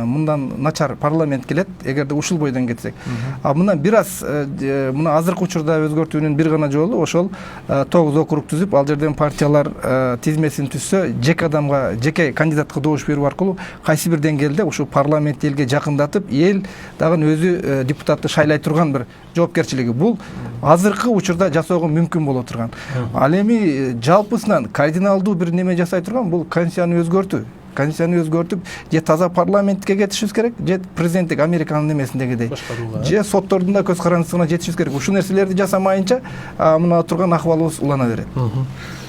Speaker 4: Мындан начар парламент келет, эгерде ушул бойдон кетсек. Мына бир аз мына азыркы учурда өзгөртүүнүн бир гана жолу ошол 9 округ түзүп, ал жерден партиялар тизмесин түзсө, жеке адамга, жеке кандидатка добуш берүү аркылуу кайсы бир деңгээлде ушул парламент элге жакындатып, эл дагы өзү депутатты шайлай турган бир жоопкерчилиги. Бул азыркы учурда жасоого мүмкүн боло турган. Ал эми жалпысынан кардиналдуу бир неме жасай турган бул конституцияны өзгөртүү. конституцияны өзгөртүп же таза парламентке кетишибиз керек, же президенттик Американын эмесиндегидей,
Speaker 1: Башкарууга,
Speaker 4: же соттордун да көз карандысына жетишибиз керек. Ушул нерселерди жасамайынча мына турган акыбалыбыз улана берет.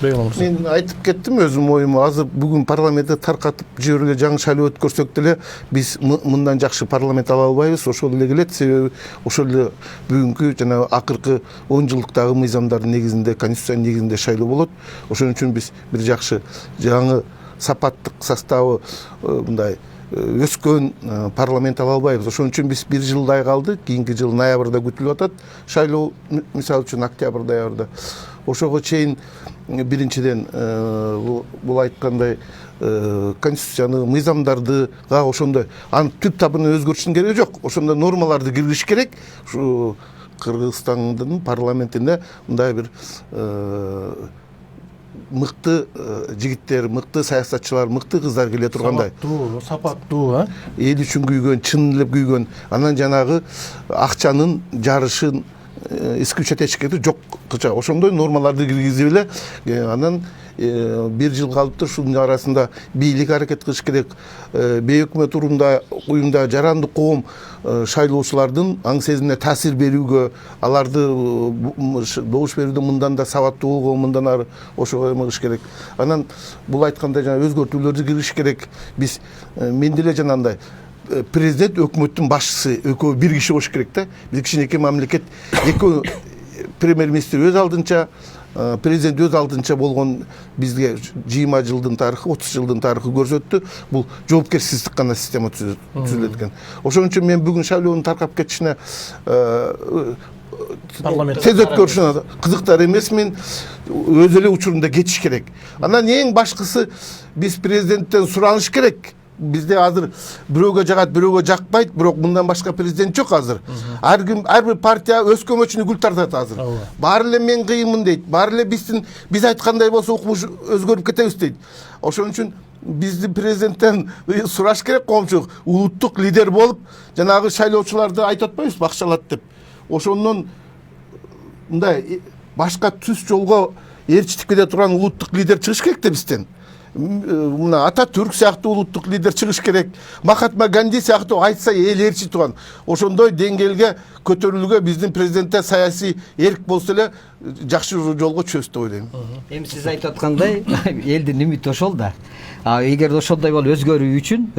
Speaker 1: Бегал мырза.
Speaker 3: Мен айтып кеттим өзүм оюму. Азыр бүгүн парламентте таркатып жибериле жаңы шайлоо өткөрсөк деле биз мындан жакшы парламент ала албайбыз. Ошол эле келет. Себеби ошол эле бүгүнкү жана акыркы 10 жылдыктагы мыйзамдардын негизинде, конституциянын негизинде шайлоо болот. Ошон үчүн биз бир жакшы жаңы сапаттык составы мындай өскөн парламент ала албайбыз. Ошон үчүн биз 1 жылдай калды. Кийинки жыл ноябрда күтүлүп атат. Шайлоо мисалы үчүн октябрда, ноябрда. Ошого чейин биринчиден бул айткандай конституцияны, мыйзамдардыга ошондой анын түп табына өзгөртүштүн кереги жок. Ошондой нормаларды киргизиш керек. Ушу Кыргызстандын парламентинде мындай бир мыкты жигиттер, мыкты саясатчылар, мыкты кыздар келе тургандай.
Speaker 1: Сапаттуу,
Speaker 3: Эл үчүн күйгөн, чын эле күйгөн, анан жанагы акчанын жарышын исключать жок кылча. Ошондой нормаларды киргизип эле анан 1 жыл калыптыр, шунун арасында бийлик аракет кылыш керек. Бейөкмөт уюмда жарандык коом шайлоочулардын аң сезимине таасир берүүгө, аларды добуш берүүдө мындан да сабаттуу болгон, мындан ары ошого эмгиш керек. Анан бул айткандай жана өзгөртүүлөрдү киргизиш керек. Биз мен деле жанагындай президент, өкмөттүн башчысы экөө бир киши болуш керек да. Биз кичинекей мамлекет, экөө премьер-министр өз алдынча, президент өз алдынча болгон бизге 20 жылдын тарыхы, 30 жылдын тарыхы көрсөттү. Бул жоопкерсиздик гана система түзүлөт экен. Ошон үчүн мен бүгүн шайлоонун таркап кетишине тез өткөрүшүнө кызыктар эмесмин. Өз эле учурунда кетиш керек. Анан эң башкысы биз президенттен сураныш керек. Бизде азыр бирөөгө жагат, бирөөгө жакпайт, бирок мындан башка президент жок азыр. Ар бир партия өз көмөчүнө гүл тартат азыр. Баары эле мен кыйынмын дейт. Баары эле биз айткандай болсо укмуш өзгөрүп кетебиз дейт. Ошон үчүн бизди президенттен сураш керек, коомчулук улуттук лидер болуп, жанагы шайлоочуларды айтып атпайбыз, бакчалат деп. Ошондон мындай башка түз жолго ээрчитип кете турган улуттук лидер чыгыш керек да бизден. Мына Ататүрк сыяктуу улуттук лидер чыгыш керек. Махатма Ганди сыяктуу айтса эл ээрчи турган. Ошондой деңгээлге көтөрүлүүгө биздин президентте саясий эрк болсо эле жакшы жолго чөбүз деп ойлойм.
Speaker 2: Эми сиз айтып аткандай элдин үмүтү ошол да. Эгер ошондой болуп өзгөрүү үчүн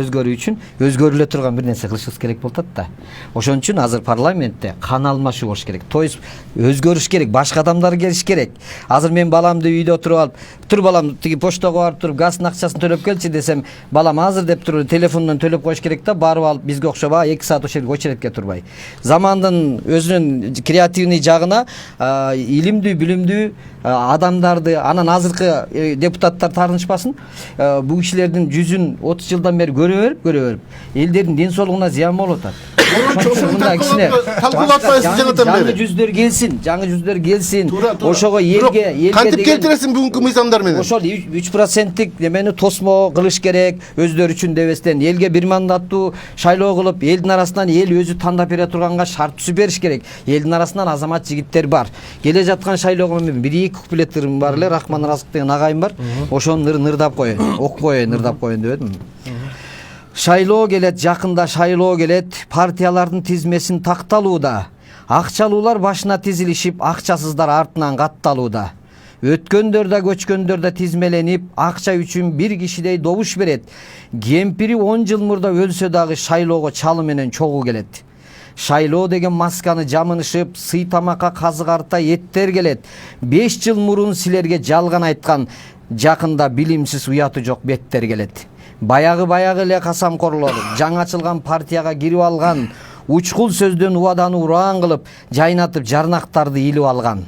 Speaker 2: өзгөрүлө турган бир нерсе кылышыбыз керек болот да. Ошон үчүн азыр парламентте кан алмашуу болуш керек. То есть өзгөрүш керек, башка адамдар келиш керек. Азыр мен баламды үйдө отуруп алып, тур балам тиги поштага барып туруп газдын акчасын төлөп келчи десем, балам азыр деп туруп телефондон төлөп коюш керек да, барып алып бизге окшоп 2 саат ошол жерге очередке турбай. Замандын өзүнүн креативный жагына илимдүү, билимдүү адамдарды, анан азыркы депутаттар таарынышпасын, бул кишилердин жүзүн 30 жылдан бери көрө берип, элдердин ден соолугуна зыян болуп атат. Жаңы жүздөр келсин, ошого элге
Speaker 3: кантип келтиресиң бүгүнкү мыйзамдар менен?
Speaker 2: Ошол 3% немени тосмо кылыш керек, өздөрү үчүн дебестен элге бир мандаттуу шайлоо кылып, элдин арасынан эл өзү тандап бере турганга шарт түзүп бериш керек. Элдин арасынан азамат жигиттер бар. Келе жаткан шайлоого мен 1-2 куплеттерим бар эле, Рахман Разык деген агайым бар. Ошону нырдап коеюн, окуп коеюн, нырдап коеюн деп едим. Шайлоо келет, жакында шайлоо келет, партиялардын тизмесин такталууда. Акчалуулар башына тизилишип, акчасыздар артынан катталууда. Өткөндөр да көчкөндөр да тизмеленип, акча үчүн бир кишидей добуш берет. Кемпири 10 жыл мурда өлсө дагы шайлоого чалы менен чогуу келет. Шайлоо деген масканы жамынышып, сый тамакка казык арта еттер келет. 5 жыл мурун силерге жалган айткан, жакында билимсиз уяты жок беттер келет. Баягы эле касамкорлор жаңы ачылган партияга кирип алган, учкул сөздөн убаданы ураан кылып, жайнатып жарнактарды илип алган.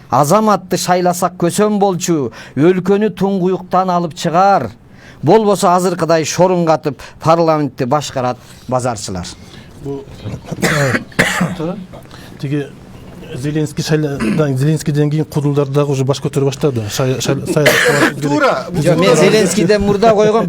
Speaker 2: Азаматты шайласак көсөм болчу, өлкөнү туңгуюктан алып чыгар. Болбосо азыркыдай шорун катып, парламентти башкарат базарчылар.
Speaker 1: Бу тиги Зеленскийден кийин кудулдар дагы уже баш көтөрө баштады.
Speaker 3: Туура.
Speaker 2: Жок, мен Зеленскийден мурда койгон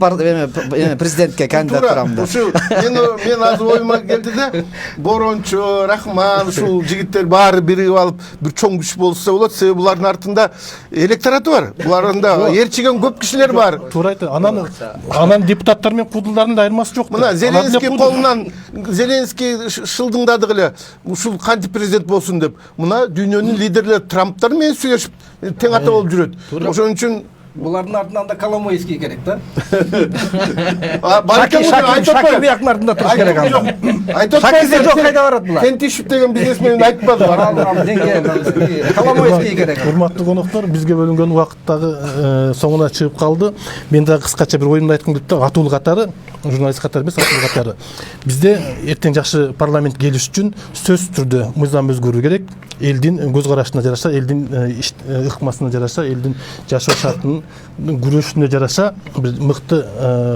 Speaker 2: президентке кандидат турам да.
Speaker 3: Ушу мен азыр оюма келди да, Борончо, Рахман, ушул жигиттер баары биригип алып бир чоң күч болса болот. Себеби булардын артында электораты бар. Буларында ээрчиген көп кишилер бар.
Speaker 1: Туура айтты. Анан депутаттар менен кудулдардын да айырмасы жок.
Speaker 3: Мына Зеленский колунан Зеленский шылдыңдады эле ушул кантип президент болсун деп. Мына дүйнөнүн лидерлери Трамптар менен сүйлөшүп тең ата болуп жүрөт. Ошон үчүн
Speaker 4: Булардын артынан да Коломойский керек да.
Speaker 3: Шаки
Speaker 4: бияктын артында туруш керек анда.
Speaker 3: Шакизе
Speaker 4: жок, кайда барат булар?
Speaker 3: Тентишев деген бизнесмен айтпады.
Speaker 4: Коломойский керек.
Speaker 1: Урматтуу коноктор, бизге бөлүнгөн убакыт дагы соңуна чыгып калды. Мен дагы кыскача бир оюмду айткым келет да, атуу катары, журналист катары эмес, атуу катары. Бизде эртең жакшы парламент келиш үчүн сөзсүз түрдө мыйзам өзгөрүү керек. Элдин көз карашына жараша, элдин ыкмасына жараша, элдин жашоо шартынын күрөшүнө жараша бир мыкты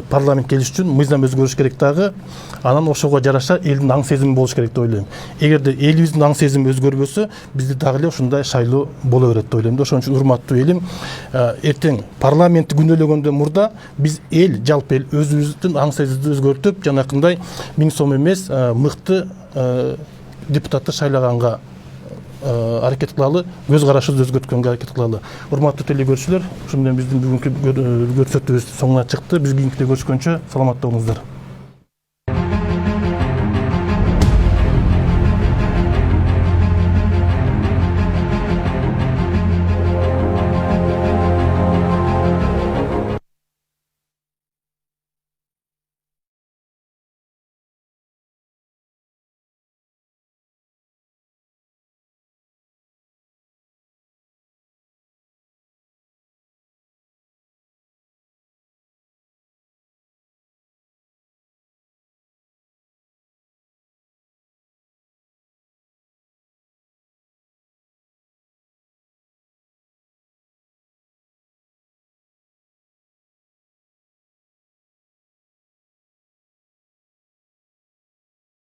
Speaker 1: парламент келиш үчүн мыйзам өзгөрүш керек дагы. Анан ошого жараша элдин аң сезими болуш керек деп ойлойм. Эгерде элибиздин аң сезими өзгөрбөсө, бизде дагы эле ушундай шайлоо боло берет деп ойлойм. Ошон үчүн урматтуу элим, эртең парламентти күнөөлөгөндөн мурда биз жалпы эл өзүбүздүн аң сезимибизди өзгөртүп, жанакындай 1000 сом эмес, мыкты депутатты шайлаганга аракет кылалы, көз карашыбызды өзгөрткөнгө аракет кылалы. Урматтуу телекөрүүчүлөр, ушу менен биздин бүгүнкү көрсөтүүбүз соңуна чыкты. Биз кийинкиде көрүшкөнчө саламатта болуңуздар.